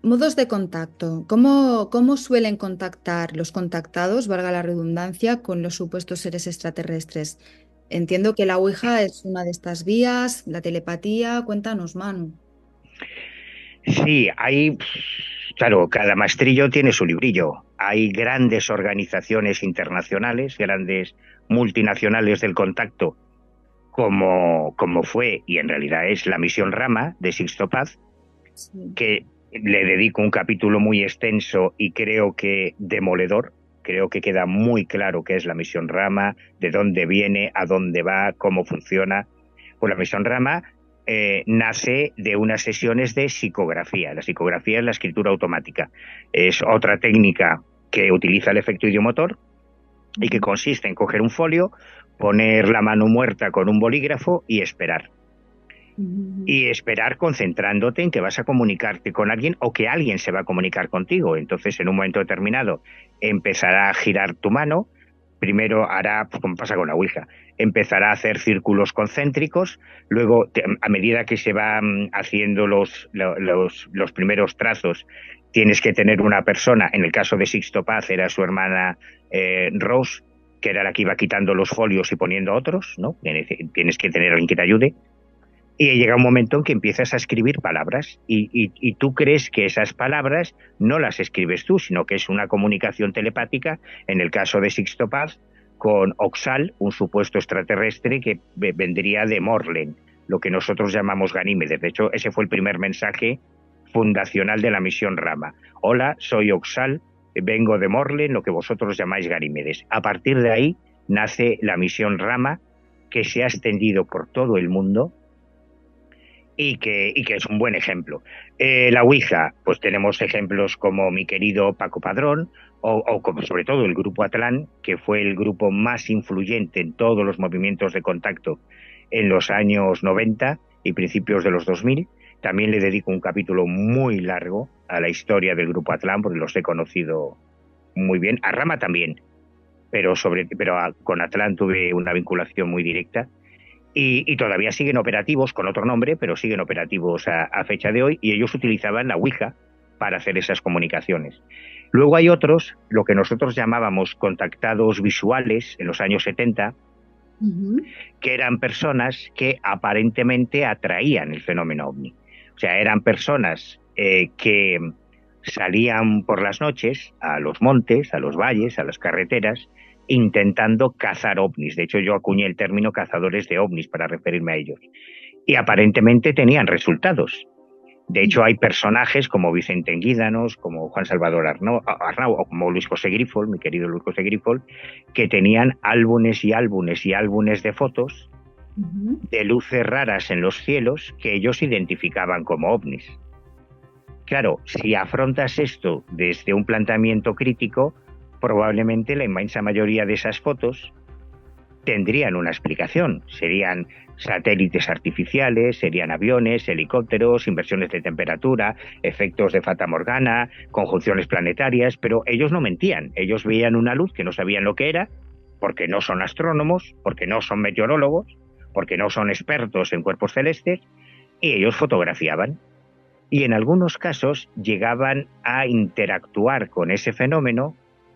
modos de contacto. ¿Cómo suelen contactar los contactados, valga la redundancia, con los supuestos seres extraterrestres? Entiendo que la Ouija es una de estas vías, la telepatía. Cuéntanos, Manu. Sí, claro, cada maestrillo tiene su librillo. Hay grandes organizaciones internacionales, grandes multinacionales del contacto, como fue y en realidad es la misión Rama de Sixto Paz, Sí. que le dedico un capítulo muy extenso y creo que demoledor. Creo que queda muy claro qué es la misión Rama, de dónde viene, a dónde va, cómo funciona. Pues la misión Rama nace de unas sesiones de psicografía. La psicografía es la escritura automática. Es otra técnica que utiliza el efecto idiomotor y que consiste en coger un folio, poner la mano muerta con un bolígrafo y esperar. Ujú. Y esperar concentrándote en que vas a comunicarte con alguien o que alguien se va a comunicar contigo. Entonces, en un momento determinado, empezará a girar tu mano, primero hará, pues como pasa con la Ouija, empezará a hacer círculos concéntricos, luego a medida que se van haciendo los primeros trazos, tienes que tener una persona, en el caso de Sixto Paz era su hermana Rose, que era la que iba quitando los folios y poniendo otros, ¿no? Tienes que tener alguien que te ayude. Y llega un momento en que empiezas a escribir palabras y tú crees que esas palabras no las escribes tú, sino que es una comunicación telepática, en el caso de Sixto Paz, con Oxal, un supuesto extraterrestre que vendría de Morlen, lo que nosotros llamamos Ganímedes. De hecho, ese fue el primer mensaje fundacional de la misión Rama. Hola, soy Oxal, vengo de Morlen, lo que vosotros llamáis Ganímedes. A partir de ahí nace la misión Rama, que se ha extendido por todo el mundo, y que es un buen ejemplo. La Ouija, pues tenemos ejemplos como mi querido Paco Padrón, o como sobre todo el Grupo Atlán, que fue el grupo más influyente en todos los movimientos de contacto en los años 90 y principios de los 2000. También le dedico un capítulo muy largo a la historia del Grupo Atlán, porque los he conocido muy bien. A Rama también, pero con Atlán tuve una vinculación muy directa. Y todavía siguen operativos con otro nombre, pero siguen operativos a fecha de hoy, y ellos utilizaban la Ouija para hacer esas comunicaciones. Luego hay otros, lo que nosotros llamábamos contactados visuales en los años 70, que eran personas que aparentemente atraían el fenómeno ovni. O sea, eran personas que salían por las noches a los montes, a los valles, a las carreteras, intentando cazar ovnis. De hecho, yo acuñé el término cazadores de ovnis para referirme a ellos. Y aparentemente tenían resultados. De hecho, hay personajes como Vicente Enguídanos, como Juan Salvador Arnau, o como Luis José Grifol, mi querido Luis José Grifol, que tenían álbumes y álbumes y álbumes de fotos de luces raras en los cielos que ellos identificaban como ovnis. Claro, si afrontas esto desde un planteamiento crítico, probablemente la inmensa mayoría de esas fotos tendrían una explicación. Serían satélites artificiales, serían aviones, helicópteros, inversiones de temperatura, efectos de fata morgana, conjunciones planetarias, pero ellos no mentían. Ellos veían una luz que no sabían lo que era, porque no son astrónomos, porque no son meteorólogos, porque no son expertos en cuerpos celestes, y ellos fotografiaban. Y en algunos casos llegaban a interactuar con ese fenómeno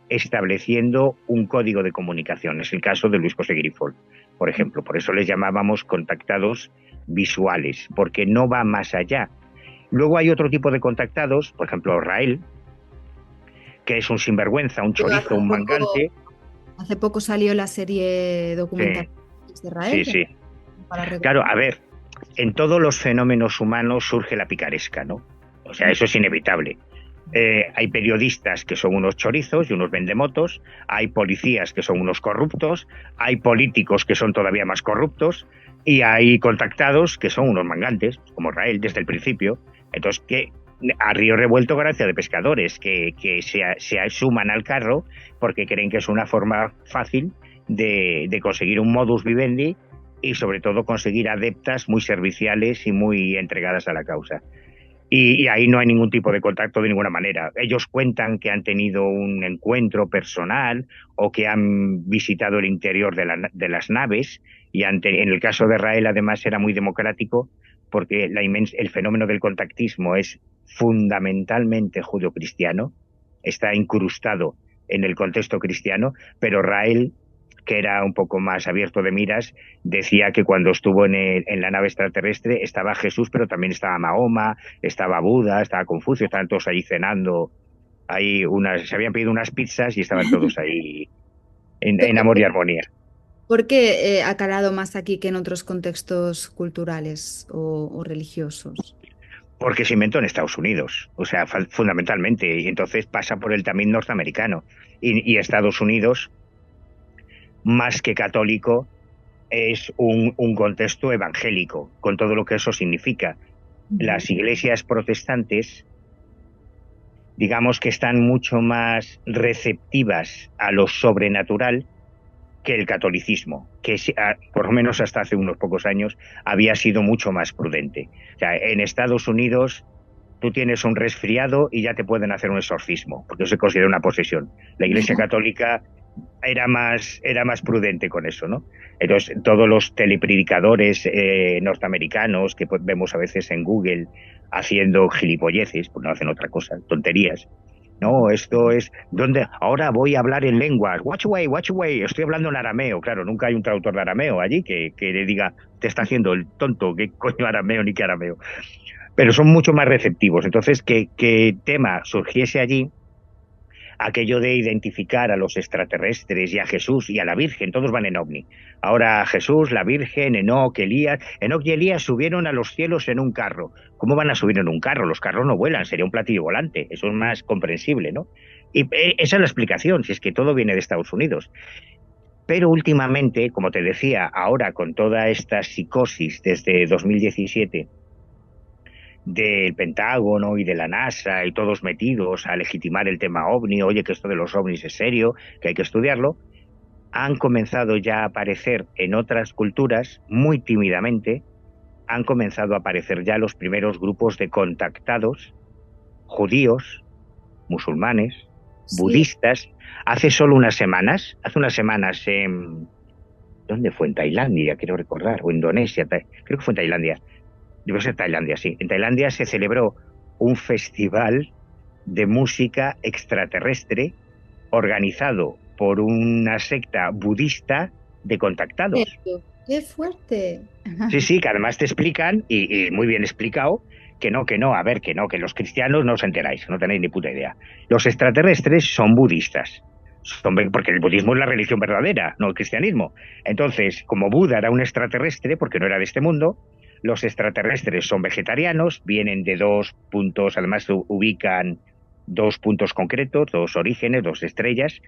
estableciendo un código de comunicación. Es el caso de Luis José Grifol, por ejemplo. Por eso les llamábamos contactados visuales, porque no va más allá. Luego hay otro tipo de contactados, por ejemplo, Rael, que es un sinvergüenza, un chorizo, un mangante. Hace poco salió la serie documental de Rael. Sí. Claro, a ver, en todos los fenómenos humanos surge la picaresca, ¿no? O sea, eso es inevitable. Hay periodistas que son unos chorizos y unos vendemotos, hay policías que son unos corruptos, hay políticos que son todavía más corruptos y hay contactados que son unos mangantes, como Rael desde el principio. Entonces, que a río revuelto gracia de pescadores que se suman al carro porque creen que es una forma fácil de conseguir un modus vivendi y sobre todo conseguir adeptas muy serviciales y muy entregadas a la causa. Y ahí no hay ningún tipo de contacto de ninguna manera. Ellos cuentan que han tenido un encuentro personal o que han visitado el interior de las naves y en el caso de Rael además era muy democrático porque el fenómeno del contactismo es fundamentalmente judeocristiano, está incrustado en el contexto cristiano, pero Rael, que era un poco más abierto de miras, decía que cuando estuvo en la nave extraterrestre estaba Jesús, pero también estaba Mahoma, estaba Buda, estaba Confucio, estaban todos ahí cenando, se habían pedido unas pizzas y estaban todos ahí en amor y armonía. ¿Por qué ha calado más aquí que en otros contextos culturales o religiosos? Porque se inventó en Estados Unidos, o sea, fundamentalmente, y entonces pasa por el también norteamericano. Y Estados Unidos, más que católico, es un contexto evangélico, con todo lo que eso significa. Las iglesias protestantes, digamos que están mucho más receptivas a lo sobrenatural que el catolicismo, que por lo menos hasta hace unos pocos años había sido mucho más prudente. O sea, en Estados Unidos tú tienes un resfriado y ya te pueden hacer un exorcismo, porque eso se considera una posesión. La Iglesia Católica era más prudente con eso, ¿no? Entonces, todos los telepredicadores norteamericanos que vemos a veces en Google haciendo gilipolleces, pues no hacen otra cosa, tonterías. No, esto es donde ahora voy a hablar en lenguas. Watch away. Estoy hablando en arameo. Claro, nunca hay un traductor de arameo allí que le diga, te está haciendo el tonto, qué coño arameo ni qué arameo. Pero son mucho más receptivos. Entonces, que tema surgiese allí, aquello de identificar a los extraterrestres y a Jesús y a la Virgen, todos van en ovni. Ahora Jesús, la Virgen, Enoc, Elías. Enoc y Elías subieron a los cielos en un carro. ¿Cómo van a subir en un carro? Los carros no vuelan, sería un platillo volante. Eso es más comprensible, ¿no? Y esa es la explicación, si es que todo viene de Estados Unidos. Pero últimamente, como te decía, ahora con toda esta psicosis desde 2017 del Pentágono y de la NASA y todos metidos a legitimar el tema ovni, oye, que esto de los ovnis es serio, que hay que estudiarlo, han comenzado ya a aparecer en otras culturas, muy tímidamente, han comenzado a aparecer ya los primeros grupos de contactados, judíos, musulmanes, Sí, budistas. Hace unas semanas en... ¿Dónde fue? En Tailandia, quiero recordar, o Indonesia, creo que fue en Tailandia. Debe ser Tailandia, sí. En Tailandia se celebró un festival de música extraterrestre organizado por una secta budista de contactados. eso. ¡Qué fuerte! Sí, sí, que además te explican, y muy bien explicado, que no, a ver, que no, que los cristianos no os enteráis, no tenéis ni puta idea. Los extraterrestres son budistas, porque el budismo es la religión verdadera, no el cristianismo. Entonces, como Buda era un extraterrestre, porque no era de este mundo, los extraterrestres son vegetarianos, vienen de dos puntos, además ubican dos puntos concretos, dos orígenes, dos estrellas,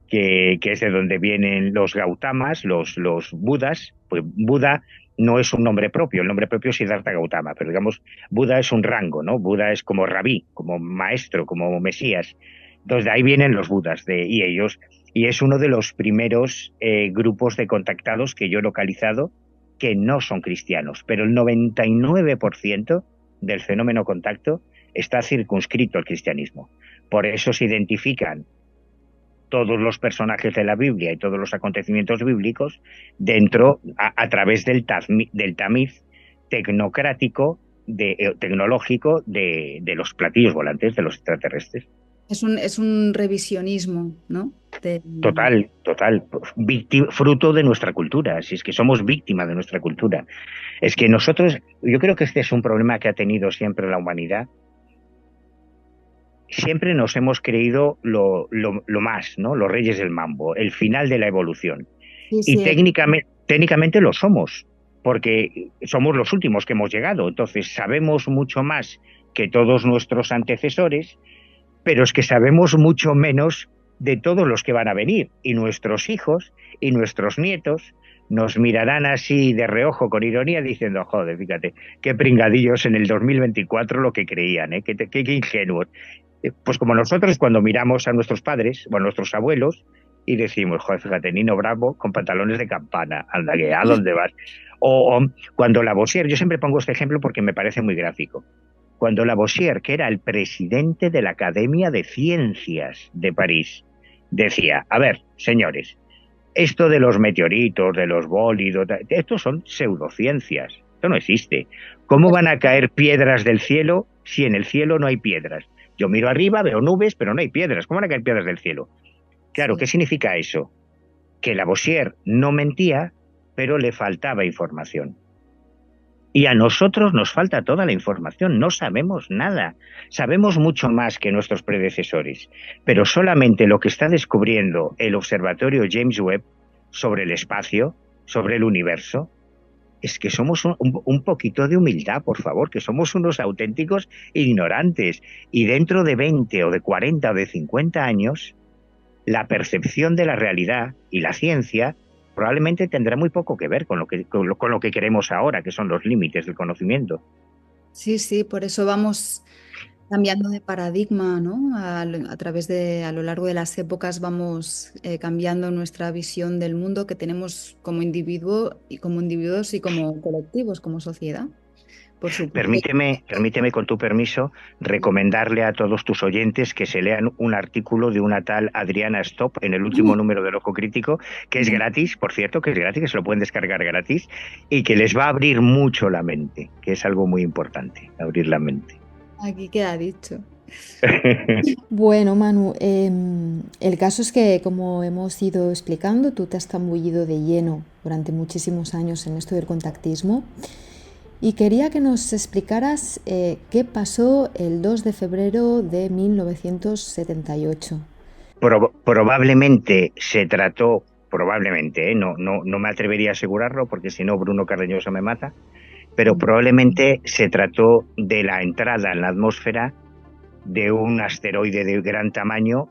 que es de donde vienen los Gautamas, los Budas. Pues Buda no es un nombre propio, el nombre propio es Siddhartha Gautama, pero digamos, Buda es un rango, ¿no? Buda es como rabí, como maestro, como mesías. Entonces de ahí vienen los Budas y ellos, y es uno de los primeros grupos de contactados que yo he localizado que no son cristianos, pero el 99% del fenómeno contacto está circunscrito al cristianismo. Por eso se identifican todos los personajes de la Biblia y todos los acontecimientos bíblicos dentro, a través del tamiz tecnocrático, tecnológico de los platillos volantes de los extraterrestres. Es un revisionismo, ¿no? Total, total, fruto de nuestra cultura, si es que somos víctimas de nuestra cultura. Es que nosotros, yo creo que este es un problema que ha tenido siempre la humanidad. Siempre nos hemos creído lo más, ¿no? Los reyes del mambo, el final de la evolución. Sí, Y sí. técnicamente lo somos, porque somos los últimos que hemos llegado. Entonces sabemos mucho más que todos nuestros antecesores, pero es que sabemos mucho menos de todos los que van a venir. Y nuestros hijos y nuestros nietos nos mirarán así de reojo con ironía diciendo, joder, fíjate, qué pringadillos en el 2024 lo que creían, ¿eh? Qué ingenuos. Pues como nosotros cuando miramos a nuestros padres o a nuestros abuelos y decimos, joder, fíjate, Nino Bravo con pantalones de campana, anda, que ¿a dónde vas? O cuando Lavoisier, yo siempre pongo este ejemplo porque me parece muy gráfico, cuando Lavoisier, que era el presidente de la Academia de Ciencias de París, decía, a ver, señores, esto de los meteoritos, de los bólidos, estos son pseudociencias, esto no existe. ¿Cómo van a caer piedras del cielo si en el cielo no hay piedras? Yo miro arriba, veo nubes, pero no hay piedras. ¿Cómo van a caer piedras del cielo? Claro, ¿qué Sí. significa eso? Que Lavoisier no mentía, pero le faltaba información. Y a nosotros nos falta toda la información, no sabemos nada. Sabemos mucho más que nuestros predecesores, pero solamente lo que está descubriendo el observatorio James Webb sobre el espacio, sobre el universo, es que somos un poquito de humildad, por favor, que somos unos auténticos ignorantes. Y dentro de 20 o de 40 o de 50 años, la percepción de la realidad y la ciencia probablemente tendrá muy poco que ver con lo que queremos ahora, que son los límites del conocimiento. Sí, sí, por eso vamos cambiando de paradigma, ¿no? A través a lo largo de las épocas vamos cambiando nuestra visión del mundo que tenemos como individuo y como individuos y como colectivos, como sociedad. Por supuesto. Permíteme, con tu permiso, recomendarle a todos tus oyentes que se lean un artículo de una tal Adriana Stopp en el último número del Ojo Crítico, que es gratis, por cierto, que es gratis, que se lo pueden descargar gratis, y que les va a abrir mucho la mente, que es algo muy importante, abrir la mente. Aquí queda dicho. Bueno, Manu, el caso es que, como hemos ido explicando, tú te has zambullido de lleno durante muchísimos años en esto del contactismo y quería que nos explicaras qué pasó el 2 de febrero de 1978. Probablemente se trató, probablemente, no me atrevería a asegurarlo porque si no Bruno Cardeñosa me mata, pero probablemente se trató de la entrada en la atmósfera de un asteroide de gran tamaño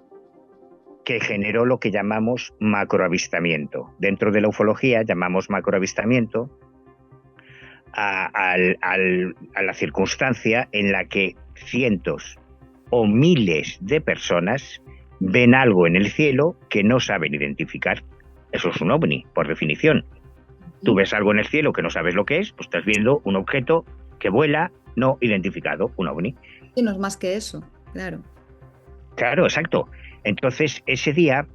que generó lo que llamamos macroavistamiento. Dentro de la ufología llamamos macroavistamiento a la circunstancia en la que cientos o miles de personas ven algo en el cielo que no saben identificar. Eso es un ovni, por definición. Tú ves algo en el cielo que no sabes lo que es, pues estás viendo un objeto que vuela no identificado, un ovni. Y no es más que eso, claro. Claro, exacto. Entonces, ese día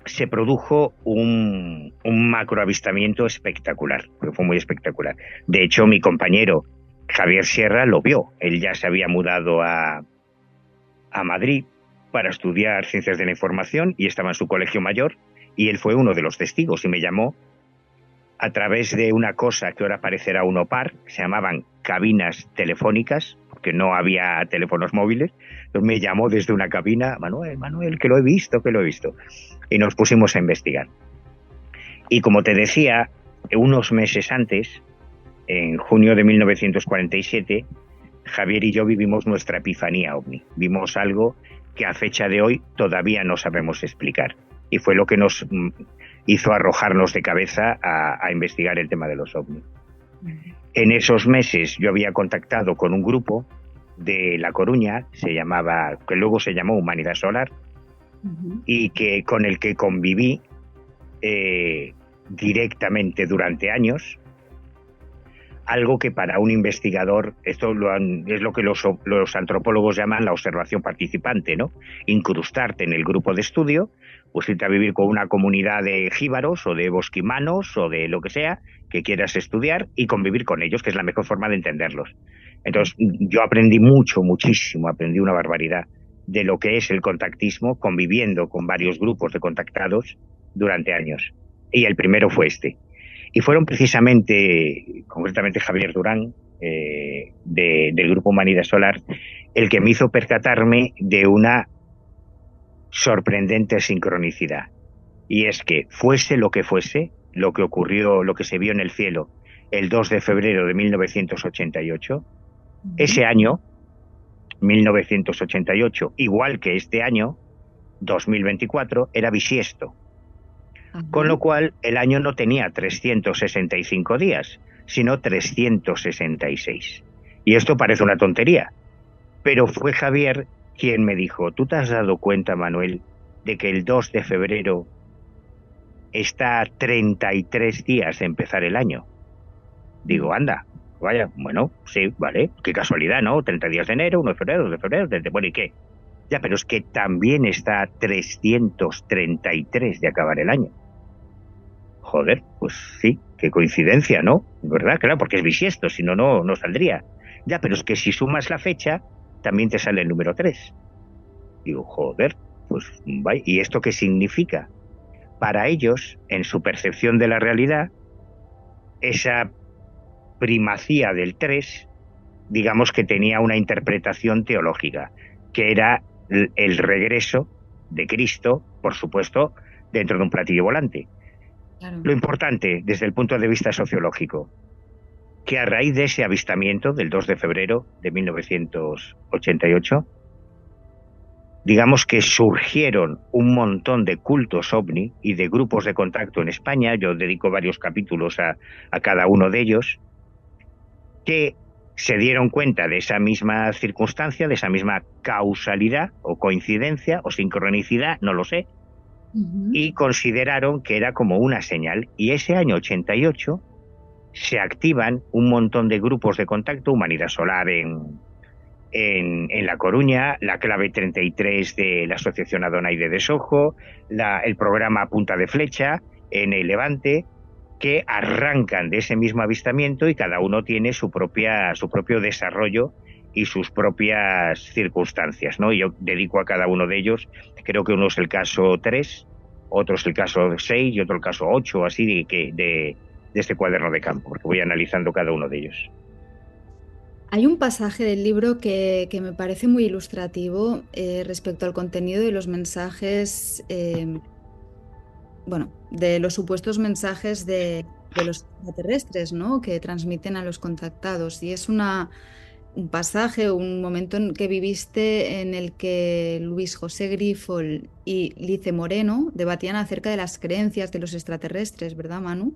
se produjo un macroavistamiento espectacular, porque fue muy espectacular. De hecho, mi compañero Javier Sierra lo vio. Él ya se había mudado a Madrid para estudiar Ciencias de la Información y estaba en su colegio mayor, y él fue uno de los testigos y me llamó a través de una cosa que ahora parecerá un OPAR, que se llamaban cabinas telefónicas, porque no había teléfonos móviles. Entonces me llamó desde una cabina: Manuel, que lo he visto. Y nos pusimos a investigar. Y como te decía, unos meses antes, en junio de 1947, Javier y yo vivimos nuestra epifanía ovni. Vimos algo que a fecha de hoy todavía no sabemos explicar. Y fue lo que nos hizo arrojarnos de cabeza a investigar el tema de los ovnis. En esos meses yo había contactado con un grupo de La Coruña, que luego se llamó Humanidad Solar, y con el que conviví directamente durante años. Algo que para un investigador, es lo que los antropólogos llaman la observación participante, ¿no? Incrustarte en el grupo de estudio, pues irte a vivir con una comunidad de jíbaros o de bosquimanos o de lo que sea que quieras estudiar y convivir con ellos, que es la mejor forma de entenderlos. Entonces, yo aprendí muchísimo, aprendí una barbaridad de lo que es el contactismo, conviviendo con varios grupos de contactados durante años. Y el primero fue este. Y fueron concretamente Javier Durán, del Grupo Humanidad Solar, el que me hizo percatarme de una sorprendente sincronicidad. Y es que fuese lo que fuese, lo que ocurrió, lo que se vio en el cielo el 2 de febrero de 1988, ese año, 1988, igual que este año, 2024, era bisiesto. Con lo cual, el año no tenía 365 días, sino 366. Y esto parece una tontería, pero fue Javier quien me dijo: ¿tú te has dado cuenta, Manuel, de que el 2 de febrero está a 33 días de empezar el año? Digo, anda, vaya, bueno, sí, vale, qué casualidad, ¿no? 30 días de enero, 1 de febrero, 2 de febrero, bueno, ¿y qué? Ya, pero es que también está a 333 de acabar el año. Joder, pues sí, qué coincidencia, ¿no? ¿Verdad? Claro, porque es bisiesto, si no, no saldría. Ya, pero es que si sumas la fecha, también te sale el número 3. Digo, joder, pues vaya. ¿Y esto qué significa? Para ellos, en su percepción de la realidad, esa primacía del 3, digamos que tenía una interpretación teológica, que era el regreso de Cristo, por supuesto, dentro de un platillo volante. Claro. Lo importante, desde el punto de vista sociológico, que a raíz de ese avistamiento del 2 de febrero de 1988, digamos que surgieron un montón de cultos ovni y de grupos de contacto en España. Yo dedico varios capítulos a cada uno de ellos, que se dieron cuenta de esa misma circunstancia, de esa misma causalidad o coincidencia o sincronicidad, no lo sé, y consideraron que era como una señal. Y ese año 88 se activan un montón de grupos de contacto, Humanidad Solar en La Coruña, la clave 33 de la Asociación Adonaide de Sojo, el programa Punta de Flecha en el Levante, que arrancan de ese mismo avistamiento y cada uno tiene su propio desarrollo y sus propias circunstancias, ¿no? Y yo dedico a cada uno de ellos, creo que uno es el caso 3, otro es el caso 6 y otro el caso 8, así de este cuaderno de campo, porque voy analizando cada uno de ellos. Hay un pasaje del libro que me parece muy ilustrativo respecto al contenido de los mensajes, bueno, de los supuestos mensajes de los extraterrestres, ¿no? Que transmiten a los contactados. Y es un pasaje, un momento en que viviste en el que Luis José Grifol y Lice Moreno debatían acerca de las creencias de los extraterrestres, ¿verdad, Manu?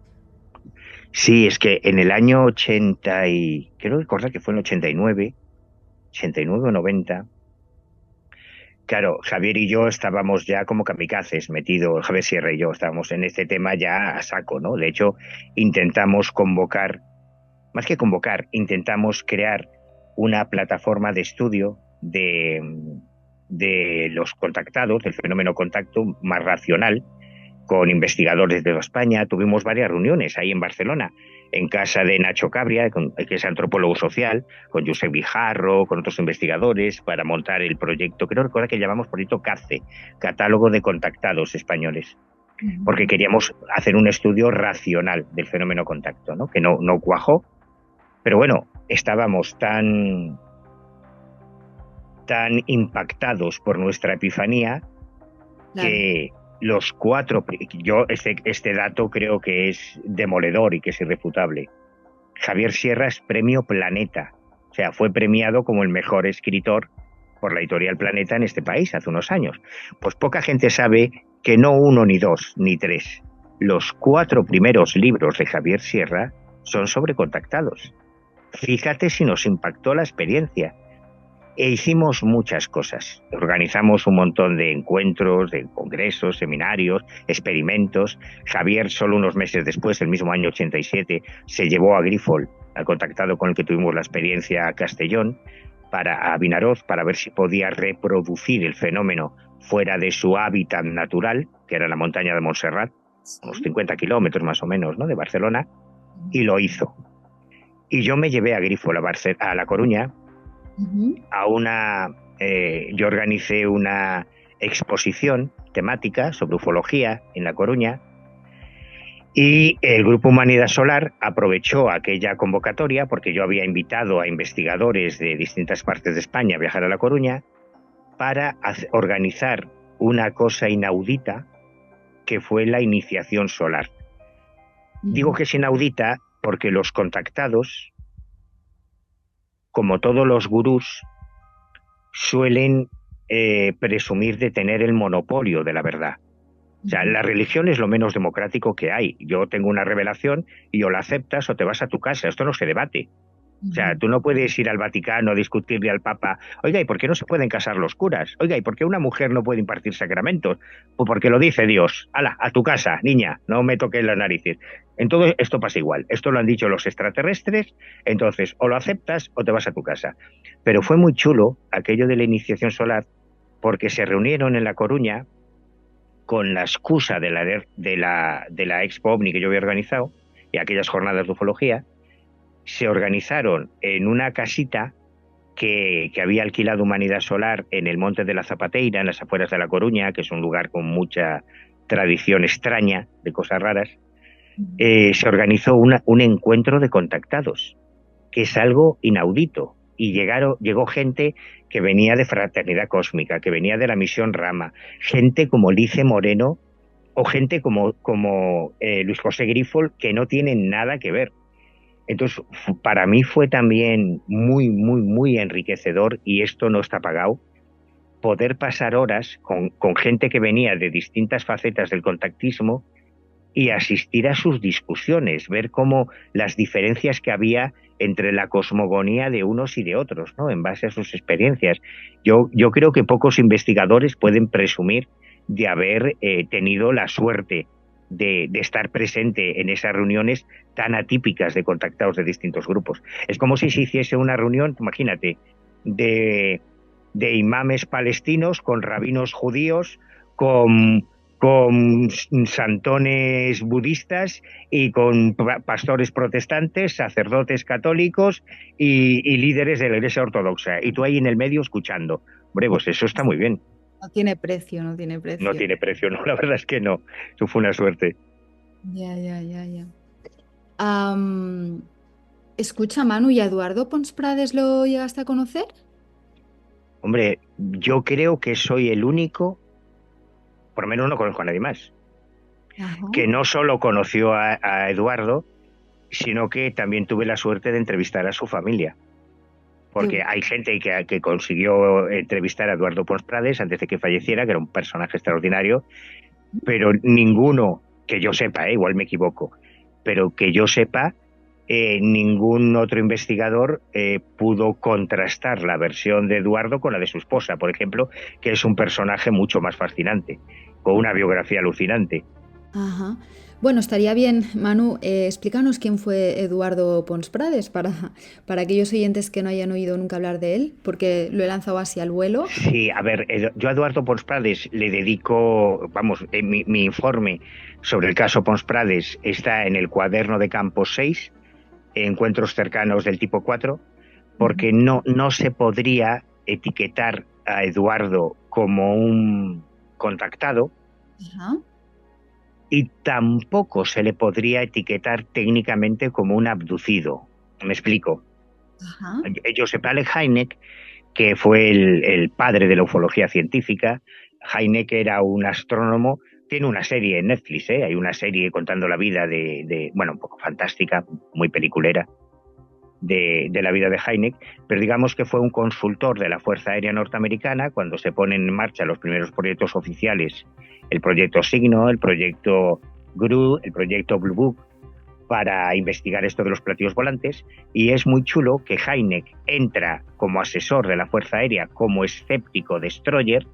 Sí, es que en el año 80 y creo recordar que fue en el 89 o 90. Claro, Javier y yo estábamos ya como kamikazes metidos, Javier Sierra y yo estábamos en este tema ya a saco, ¿no? De hecho, intentamos convocar, más que convocar, intentamos crear una plataforma de estudio de los contactados, del fenómeno contacto más racional, con investigadores de España. Tuvimos varias reuniones ahí en Barcelona, en casa de Nacho Cabria, que es antropólogo social, con Josep Guijarro, con otros investigadores, para montar el proyecto, creo recordar que llamamos proyecto CACE, Catálogo de Contactados Españoles, porque queríamos hacer un estudio racional del fenómeno contacto, ¿no? Que no cuajó, pero bueno, estábamos tan impactados por nuestra epifanía, Claro. que los 4, yo este dato creo que es demoledor y que es irrefutable. Javier Sierra es premio Planeta, o sea, fue premiado como el mejor escritor por la editorial Planeta en este país hace unos años. Pues poca gente sabe que no 1, ni 2, ni 3. Los 4 primeros libros de Javier Sierra son sobre contactados. Fíjate si nos impactó la experiencia. E hicimos muchas cosas. Organizamos un montón de encuentros, de congresos, seminarios, experimentos. Javier, solo unos meses después, el mismo año 87, se llevó a Grifol, al contactado con el que tuvimos la experiencia a Castellón, a Vinaroz, para ver si podía reproducir el fenómeno fuera de su hábitat natural, que era la montaña de Montserrat, unos 50 kilómetros más o menos, ¿no?, de Barcelona, y lo hizo. Y yo me llevé a Grifol a La Coruña, yo organicé una exposición temática sobre ufología en La Coruña, y el Grupo Humanidad Solar aprovechó aquella convocatoria porque yo había invitado a investigadores de distintas partes de España a viajar a La Coruña para organizar una cosa inaudita que fue la iniciación solar. Digo que es inaudita porque los contactados, como todos los gurús, suelen presumir de tener el monopolio de la verdad. O sea, la religión es lo menos democrático que hay. Yo tengo una revelación y o la aceptas o te vas a tu casa. Esto no se debate. O sea, tú no puedes ir al Vaticano a discutirle al Papa, oiga, ¿y por qué no se pueden casar los curas? Oiga, ¿y por qué una mujer no puede impartir sacramentos? Pues porque lo dice Dios. ¡Hala, a tu casa, niña! No me toques las narices. Entonces, esto pasa igual. Esto lo han dicho los extraterrestres, entonces o lo aceptas o te vas a tu casa. Pero fue muy chulo aquello de la iniciación solar, porque se reunieron en La Coruña con la excusa de la Expo OVNI que yo había organizado y aquellas jornadas de ufología. Se organizaron en una casita que había alquilado Humanidad Solar en el Monte de la Zapateira, en las afueras de La Coruña, que es un lugar con mucha tradición extraña de cosas raras. Se organizó un encuentro de contactados, que es algo inaudito. Y llegó gente que venía de Fraternidad Cósmica, que venía de la Misión Rama, gente como Lice Moreno o gente como Luis José Grifol, que no tienen nada que ver. Entonces, para mí fue también muy, muy, muy enriquecedor, y esto no está pagado, poder pasar horas con gente que venía de distintas facetas del contactismo y asistir a sus discusiones, ver cómo las diferencias que había entre la cosmogonía de unos y de otros, ¿no?, en base a sus experiencias. Yo creo que pocos investigadores pueden presumir de haber tenido la suerte de estar presente en esas reuniones tan atípicas de contactados de distintos grupos. Es como si se hiciese una reunión, imagínate, de, de imames palestinos con rabinos judíos, con santones budistas y con pastores protestantes, sacerdotes católicos y líderes de la Iglesia Ortodoxa. Y tú ahí en el medio escuchando. Hombre, pues eso está muy bien. No tiene precio, no tiene No precio. tiene precio, no, la verdad es que no. Eso fue una suerte. Ya, ya, ya, ya. Am, escucha, Manu, ¿y a Eduardo Pons Prades lo llegaste a conocer? Hombre, yo creo que soy el único, por lo menos no conozco a nadie más, Ajá. que no solo conoció a Eduardo, sino que también tuve la suerte de entrevistar a su familia. Porque hay gente que consiguió entrevistar a Eduardo Pons Prades antes de que falleciera, que era un personaje extraordinario, pero ninguno, que yo sepa, igual me equivoco, pero que yo sepa, ningún otro investigador pudo contrastar la versión de Eduardo con la de su esposa, por ejemplo, que es un personaje mucho más fascinante, con una biografía alucinante. Ajá. Bueno, estaría bien, Manu, explícanos quién fue Eduardo Pons Prades para aquellos oyentes que no hayan oído nunca hablar de él, porque lo he lanzado así al vuelo. Sí, a ver, yo a Eduardo Pons Prades le dedico, vamos, mi informe sobre el caso Pons Prades está en el cuaderno de campo 6, encuentros cercanos del tipo 4, porque no se podría etiquetar a Eduardo como un contactado Ajá. y tampoco se le podría etiquetar técnicamente como un abducido. Me explico. Ajá. Joseph Alex Hynek, que fue el padre de la ufología científica, Hynek era un astrónomo, tiene una serie en Netflix, hay una serie contando la vida bueno, un poco fantástica, muy peliculera, de la vida de Hynek, pero digamos que fue un consultor de la Fuerza Aérea Norteamericana cuando se ponen en marcha los primeros proyectos oficiales, el proyecto Signo, el proyecto GRU, el proyecto Blue Book, para investigar esto de los platillos volantes, y es muy chulo que Hynek entra como asesor de la Fuerza Aérea, como escéptico destroyer,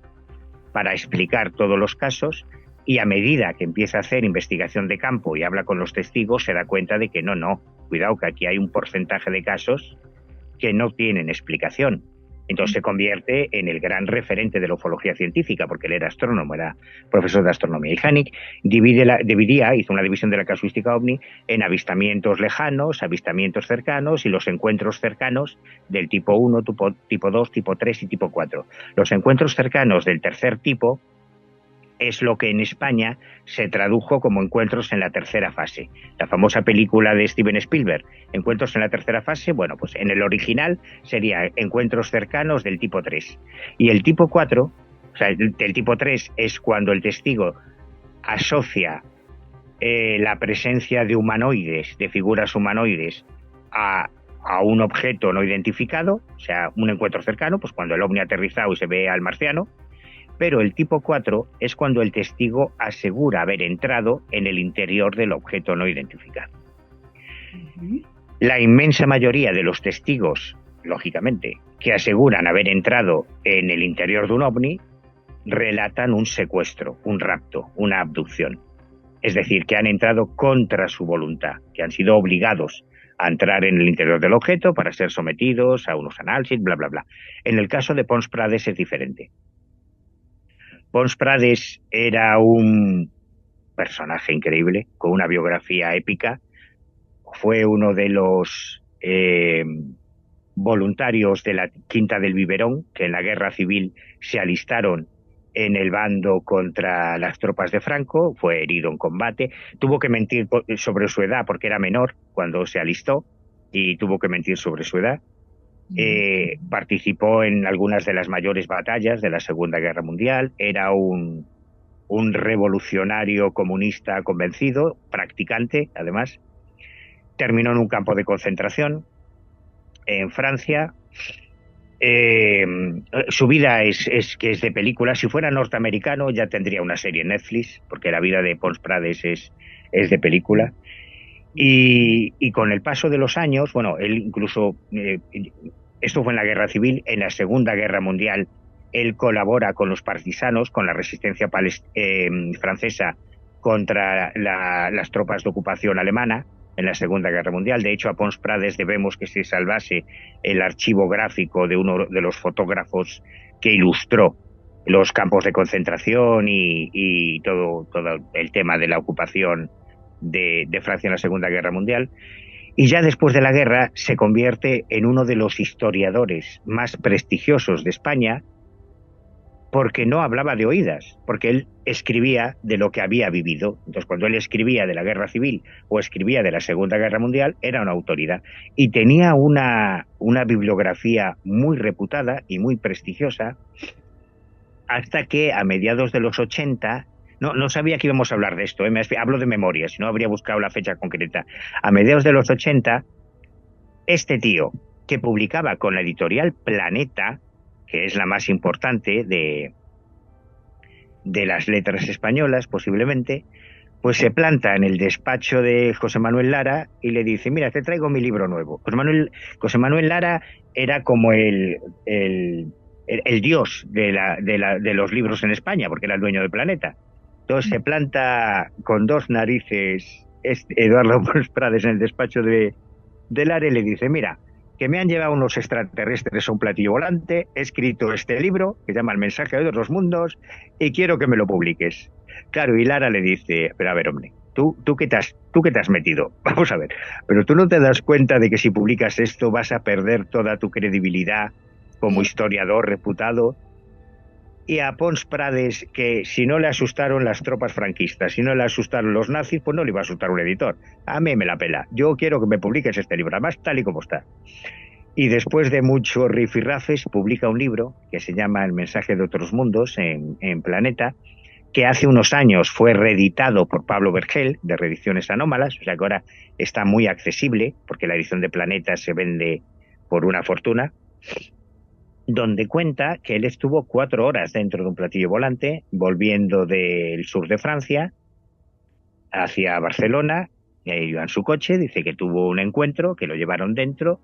para explicar todos los casos, y a medida que empieza a hacer investigación de campo y habla con los testigos, se da cuenta de que no, cuidado, que aquí hay un porcentaje de casos que no tienen explicación. Entonces se convierte en el gran referente de la ufología científica, porque él era astrónomo, era profesor de astronomía. Y Hynek hizo una división de la casuística ovni en avistamientos lejanos, avistamientos cercanos y los encuentros cercanos del tipo 1, tipo 2, tipo 3 y tipo 4. Los encuentros cercanos del tercer tipo es lo que en España se tradujo como Encuentros en la tercera fase. La famosa película de Steven Spielberg, Encuentros en la tercera fase, bueno, pues en el original sería Encuentros cercanos del tipo 3. Y el tipo 4, o sea, el tipo 3 es cuando el testigo asocia la presencia de humanoides, de figuras humanoides, a un objeto no identificado, o sea, un encuentro cercano, pues cuando el ovni ha aterrizado y se ve al marciano. Pero el tipo 4 es cuando el testigo asegura haber entrado en el interior del objeto no identificado. La inmensa mayoría de los testigos, lógicamente, que aseguran haber entrado en el interior de un ovni, relatan un secuestro, un rapto, una abducción. Es decir, que han entrado contra su voluntad, que han sido obligados a entrar en el interior del objeto para ser sometidos a unos análisis, bla, bla, bla. En el caso de Pons Prades es diferente. Pons Prades era un personaje increíble, con una biografía épica. Fue uno de los voluntarios de la Quinta del Biberón, que en la Guerra Civil se alistaron en el bando contra las tropas de Franco, fue herido en combate, tuvo que mentir sobre su edad porque era menor cuando se alistó y tuvo que mentir sobre su edad. Participó en algunas de las mayores batallas de la Segunda Guerra Mundial, era un revolucionario comunista convencido, practicante además. Terminó en un campo de concentración en Francia. Su vida es que es de película. Si fuera norteamericano ya tendría una serie en Netflix, porque la vida de Pons Prades es de película. Y con el paso de los años, bueno, él incluso, esto fue en la Guerra Civil, en la Segunda Guerra Mundial, él colabora con los partisanos, con la resistencia francesa contra las tropas de ocupación alemana en la Segunda Guerra Mundial. De hecho, a Pons Prades debemos que se salvase el archivo gráfico de uno de los fotógrafos que ilustró los campos de concentración y todo el tema de la ocupación de Francia en la Segunda Guerra Mundial. Y ya después de la guerra se convierte en uno de los historiadores más prestigiosos de España, porque no hablaba de oídas, porque él escribía de lo que había vivido. Entonces, cuando él escribía de la Guerra Civil o escribía de la Segunda Guerra Mundial, era una autoridad. Y tenía una bibliografía muy reputada y muy prestigiosa, hasta que a mediados de los 80, no sabía que íbamos a hablar de esto, hablo de memoria, si no habría buscado la fecha concreta. A mediados de los 80, este tío, que publicaba con la editorial Planeta, que es la más importante de las letras españolas, posiblemente, pues se planta en el despacho de José Manuel Lara y le dice: mira, te traigo mi libro nuevo. José Manuel Lara era como el dios de los libros en España, porque era el dueño de Planeta. Entonces se planta con dos narices Eduardo Pons Prades en el despacho de Lara y le dice: mira, que me han llevado unos extraterrestres a un platillo volante, he escrito este libro que se llama El mensaje de otros mundos y quiero que me lo publiques. Claro, y Lara le dice: pero a ver, hombre, ¿tú qué te has metido? Vamos a ver, pero tú no te das cuenta de que si publicas esto vas a perder toda tu credibilidad como historiador reputado. Y a Pons Prades, que si no le asustaron las tropas franquistas, si no le asustaron los nazis, pues no le iba a asustar un editor. A mí me la pela. Yo quiero que me publiques este libro, además tal y como está. Y después de muchos rifirrafes, publica un libro que se llama El mensaje de otros mundos en Planeta, que hace unos años fue reeditado por Pablo Vergel, de Reediciones Anómalas, o sea que ahora está muy accesible, porque la edición de Planeta se vende por una fortuna, donde cuenta que él estuvo 4 horas dentro de un platillo volante, volviendo del sur de Francia hacia Barcelona, y ahí iba en su coche, dice que tuvo un encuentro, que lo llevaron dentro,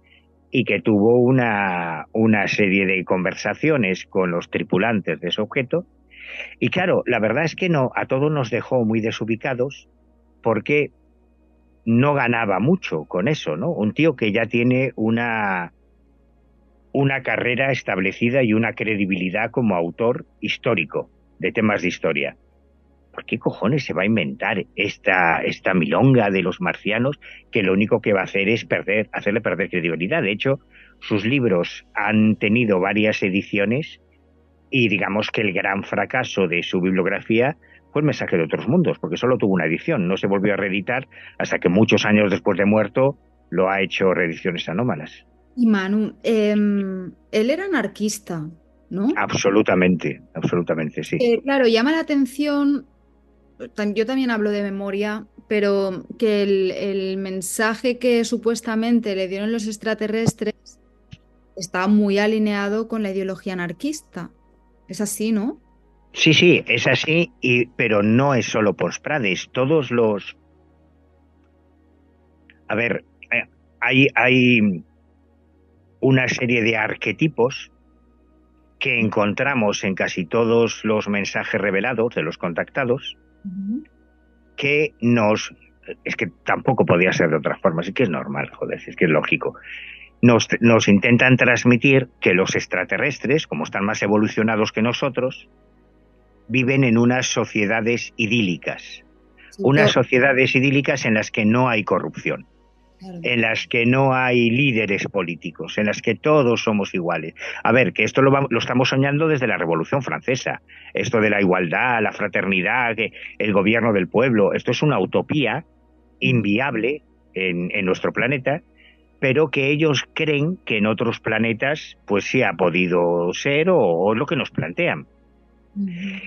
y que tuvo una serie de conversaciones con los tripulantes de ese objeto. Y claro, la verdad es que a todos nos dejó muy desubicados, porque no ganaba mucho con eso, ¿no? Un tío que ya tiene una carrera establecida y una credibilidad como autor histórico de temas de historia. ¿Por qué cojones se va a inventar esta milonga de los marcianos que lo único que va a hacer es hacerle perder credibilidad? De hecho, sus libros han tenido varias ediciones y digamos que el gran fracaso de su bibliografía fue El mensaje de otros mundos, porque solo tuvo una edición, no se volvió a reeditar hasta que muchos años después de muerto lo ha hecho Reediciones Anómalas. Y Manu, él era anarquista, ¿no? Absolutamente, sí. Claro, llama la atención, yo también hablo de memoria, pero que el mensaje que supuestamente le dieron los extraterrestres está muy alineado con la ideología anarquista. Es así, ¿no? Sí, es así, pero no es solo Pons Prades. Todos los... A ver, hay una serie de arquetipos que encontramos en casi todos los mensajes revelados de los contactados, que es que tampoco podía ser de otra forma, así que es normal, joder, es que es lógico. Nos intentan transmitir que los extraterrestres, como están más evolucionados que nosotros, viven en unas sociedades idílicas. Unas sociedades idílicas en las que no hay corrupción, en las que no hay líderes políticos, en las que todos somos iguales. A ver, que esto lo estamos soñando desde la Revolución Francesa. Esto de la igualdad, la fraternidad, el gobierno del pueblo, esto es una utopía inviable en nuestro planeta, pero que ellos creen que en otros planetas pues sí ha podido ser o lo que nos plantean.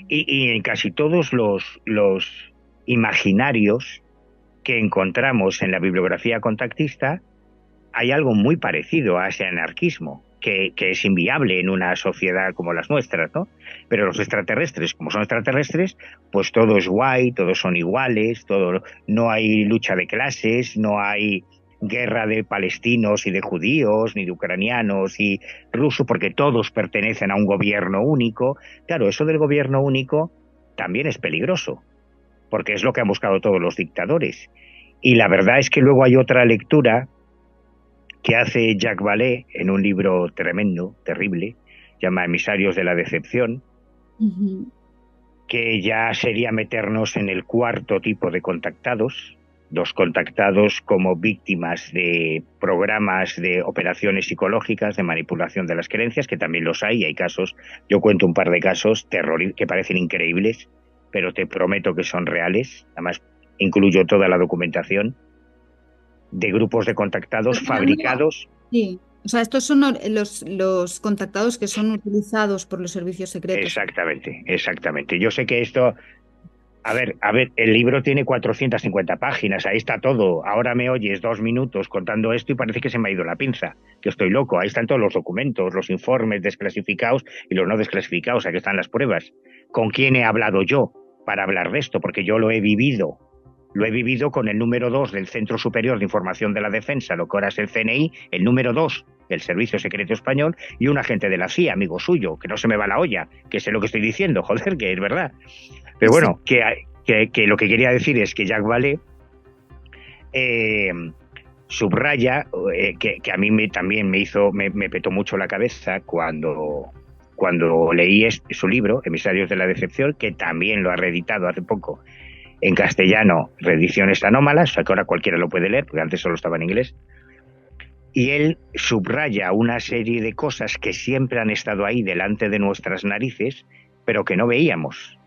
Y en casi todos los imaginarios que encontramos en la bibliografía contactista hay algo muy parecido a ese anarquismo, que es inviable en una sociedad como las nuestras, ¿no? Pero los extraterrestres, como son extraterrestres, pues todo es guay, todos son iguales, no hay lucha de clases, no hay guerra de palestinos y de judíos, ni de ucranianos y rusos, porque todos pertenecen a un gobierno único. Claro, eso del gobierno único también es peligroso, porque es lo que han buscado todos los dictadores. Y la verdad es que luego hay otra lectura que hace Jacques Vallée en un libro tremendo, terrible, llama Emisarios de la Decepción, que ya sería meternos en el cuarto tipo de contactados, los contactados como víctimas de programas de operaciones psicológicas, de manipulación de las creencias, que también los hay casos, yo cuento un par de casos que parecen increíbles, pero te prometo que son reales, además incluyo toda la documentación, de grupos de contactados fabricados. Sí, o sea, estos son los contactados que son utilizados por los servicios secretos. Exactamente. Yo sé que esto... A ver, el libro tiene 450 páginas, ahí está todo. Ahora me oyes 2 minutos contando esto y parece que se me ha ido la pinza, que estoy loco. Ahí están todos los documentos, los informes desclasificados y los no desclasificados, aquí están las pruebas. ¿Con quién he hablado yo para hablar de esto? Porque yo lo he vivido. Lo he vivido con el número 2 del Centro Superior de Información de la Defensa, lo que ahora es el CNI, el número 2 del Servicio Secreto Español y un agente de la CIA, amigo suyo, que no se me va la olla, que sé lo que estoy diciendo, joder, que es verdad. Pero bueno, que lo que quería decir es que Jacques Vallée subraya, que a mí también me petó mucho la cabeza cuando leí su libro, Emisarios de la Decepción, que también lo ha reeditado hace poco en castellano, reediciones anómalas, o sea que ahora cualquiera lo puede leer, porque antes solo estaba en inglés, y él subraya una serie de cosas que siempre han estado ahí delante de nuestras narices, pero que no veíamos,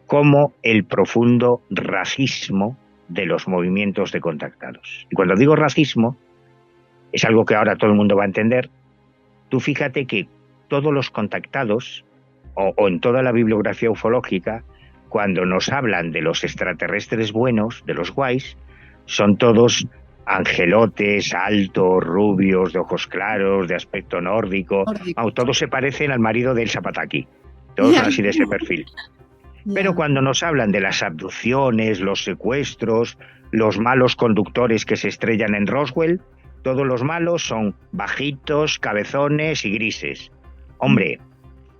como el profundo racismo de los movimientos de contactados. Y cuando digo racismo, es algo que ahora todo el mundo va a entender. Tú fíjate que todos los contactados, o en toda la bibliografía ufológica, cuando nos hablan de los extraterrestres buenos, de los guays, son todos angelotes, altos, rubios, de ojos claros, de aspecto nórdico. Vamos, todos se parecen al marido del Zapataki. Todos son así de ese perfil. Pero cuando nos hablan de las abducciones, los secuestros, los malos conductores que se estrellan en Roswell, todos los malos son bajitos, cabezones y grises. Hombre,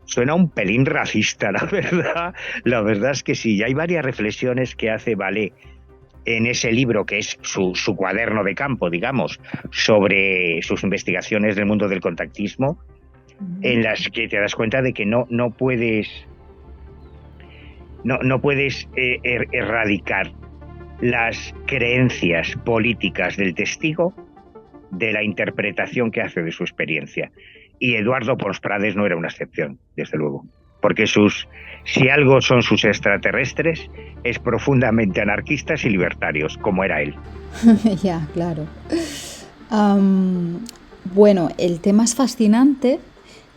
suena un pelín racista, la verdad. La verdad es que sí. Y hay varias reflexiones que hace Vallée en ese libro, que es su cuaderno de campo, digamos, sobre sus investigaciones del mundo del contactismo, en las que te das cuenta de que no puedes erradicar las creencias políticas del testigo de la interpretación que hace de su experiencia. Y Eduardo Pons Prades no era una excepción, desde luego. Porque si algo son sus extraterrestres, es profundamente anarquistas y libertarios, como era él. Ya, claro. Bueno, el tema es fascinante.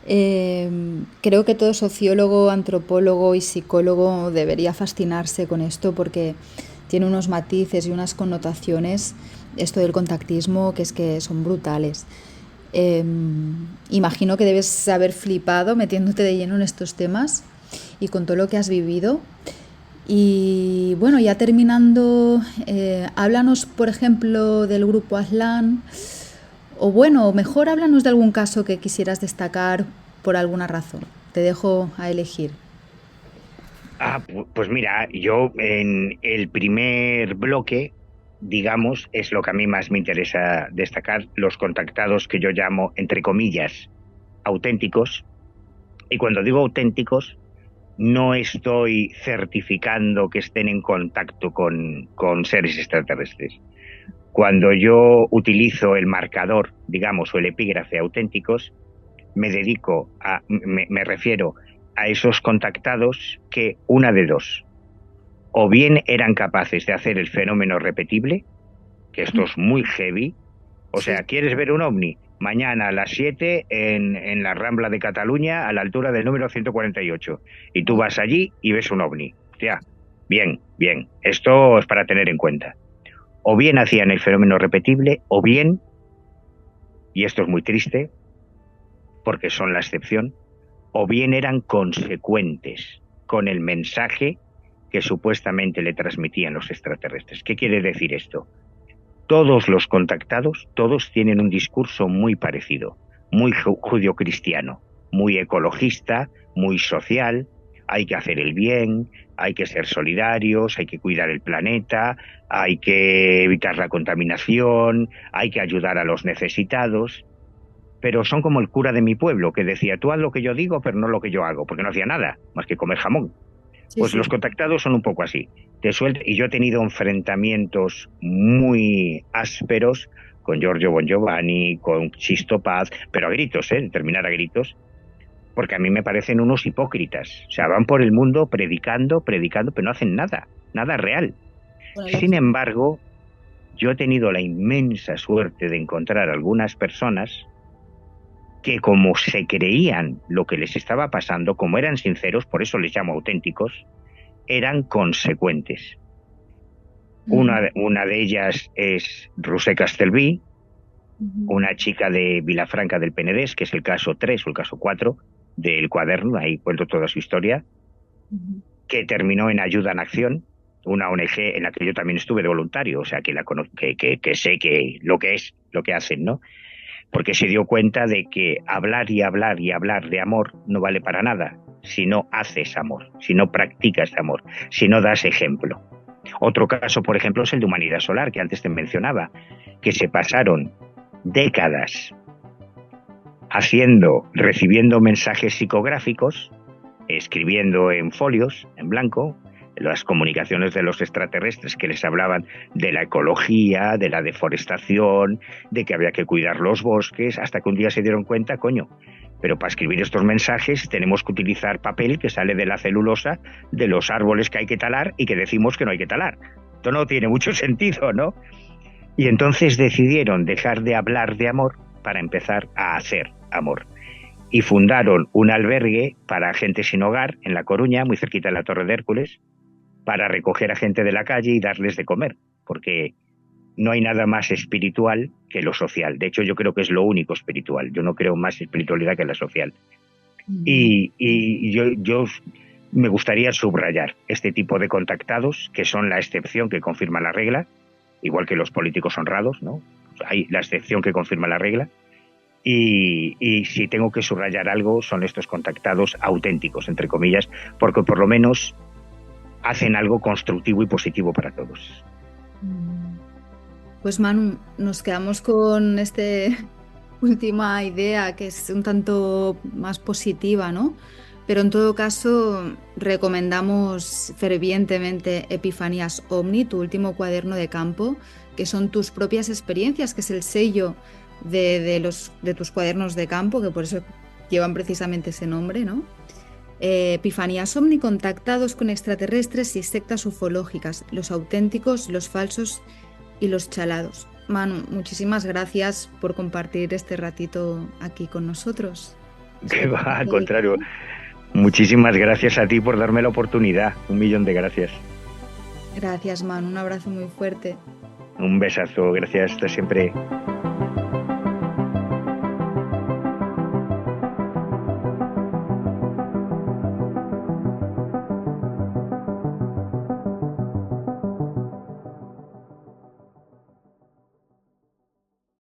Creo que todo sociólogo, antropólogo y psicólogo debería fascinarse con esto porque tiene unos matices y unas connotaciones, esto del contactismo, que son brutales. Imagino que debes haber flipado metiéndote de lleno en estos temas y con todo lo que has vivido. Y bueno, ya terminando, háblanos, por ejemplo, del grupo Aslan, o bueno, mejor háblanos de algún caso que quisieras destacar por alguna razón. Te dejo a elegir. Pues mira, yo en el primer bloque, digamos, es lo que a mí más me interesa destacar, los contactados que yo llamo, entre comillas, auténticos. Y cuando digo auténticos, no estoy certificando que estén en contacto con seres extraterrestres. Cuando yo utilizo el marcador, digamos, o el epígrafe auténticos, me refiero a esos contactados que, una de dos, o bien eran capaces de hacer el fenómeno repetible, que esto es muy heavy, o sea, ¿quieres ver un ovni? Mañana a las 7 en la Rambla de Cataluña, a la altura del número 148, y tú vas allí y ves un ovni. Ya, bien, esto es para tener en cuenta. O bien hacían el fenómeno repetible, o bien, y esto es muy triste, porque son la excepción, o bien eran consecuentes con el mensaje que supuestamente le transmitían los extraterrestres. ¿Qué quiere decir esto? Todos los contactados, todos tienen un discurso muy parecido, muy judio-cristiano, muy ecologista, muy social. hay que hacer el bien, hay que ser solidarios, hay que cuidar el planeta, hay que evitar la contaminación, hay que ayudar a los necesitados. Pero son como el cura de mi pueblo, que decía, tú haz lo que yo digo, pero no lo que yo hago, porque no hacía nada, más que comer jamón. Sí, Pues sí. los contactados son un poco así. Y yo he tenido enfrentamientos muy ásperos con Giorgio Bon Giovanni, con Sisto Paz, pero a gritos, terminar a gritos, porque a mí me parecen unos hipócritas. O sea, van por el mundo predicando, pero no hacen nada, nada real. Sin embargo, yo he tenido la inmensa suerte de encontrar algunas personas que, como se creían lo que les estaba pasando, como eran sinceros, por eso les llamo auténticos, eran consecuentes. Una de ellas es Roser Castelví, una chica de Vilafranca del Penedés, que es el caso 3 o el caso 4 del cuaderno, ahí cuento toda su historia, que terminó en Ayuda en Acción, una ONG en la que yo también estuve de voluntario, o sea, que sé que lo que hacen, ¿no? Porque se dio cuenta de que hablar y hablar y hablar de amor no vale para nada si no haces amor, si no practicas amor, si no das ejemplo. Otro caso, por ejemplo, es el de Humanidad Solar, que antes te mencionaba, que se pasaron décadas recibiendo mensajes psicográficos, escribiendo en folios, en blanco, las comunicaciones de los extraterrestres que les hablaban de la ecología, de la deforestación, de que había que cuidar los bosques, hasta que un día se dieron cuenta, pero para escribir estos mensajes tenemos que utilizar papel que sale de la celulosa de los árboles que hay que talar y que decimos que no hay que talar. Esto no tiene mucho sentido, ¿no? Y entonces decidieron dejar de hablar de amor para empezar a hacer amor. Y fundaron un albergue para gente sin hogar en La Coruña, muy cerquita de la Torre de Hércules, para recoger a gente de la calle y darles de comer, porque no hay nada más espiritual que lo social. De hecho, yo creo que es lo único espiritual. Yo no creo más espiritualidad que la social. Y yo me gustaría subrayar este tipo de contactados, que son la excepción que confirma la regla, igual que los políticos honrados, ¿no? Hay la excepción que confirma la regla. Y si tengo que subrayar algo, son estos contactados auténticos, entre comillas, porque por lo menos hacen algo constructivo y positivo para todos. Pues Manu, nos quedamos con esta última idea que es un tanto más positiva, ¿no? Pero en todo caso, recomendamos fervientemente Epifanías Omni, tu último cuaderno de campo, que son tus propias experiencias, que es el sello de tus cuadernos de campo, que por eso llevan precisamente ese nombre, ¿no? Epifanías Omni, contactados con extraterrestres y sectas ufológicas, los auténticos, los falsos y los chalados. Manu, muchísimas gracias por compartir este ratito aquí con nosotros. Que va, al contrario. Muchísimas gracias a ti por darme la oportunidad. 1.000.000 de gracias. Gracias, Manu. Un abrazo muy fuerte. Un besazo. Gracias. Hasta siempre.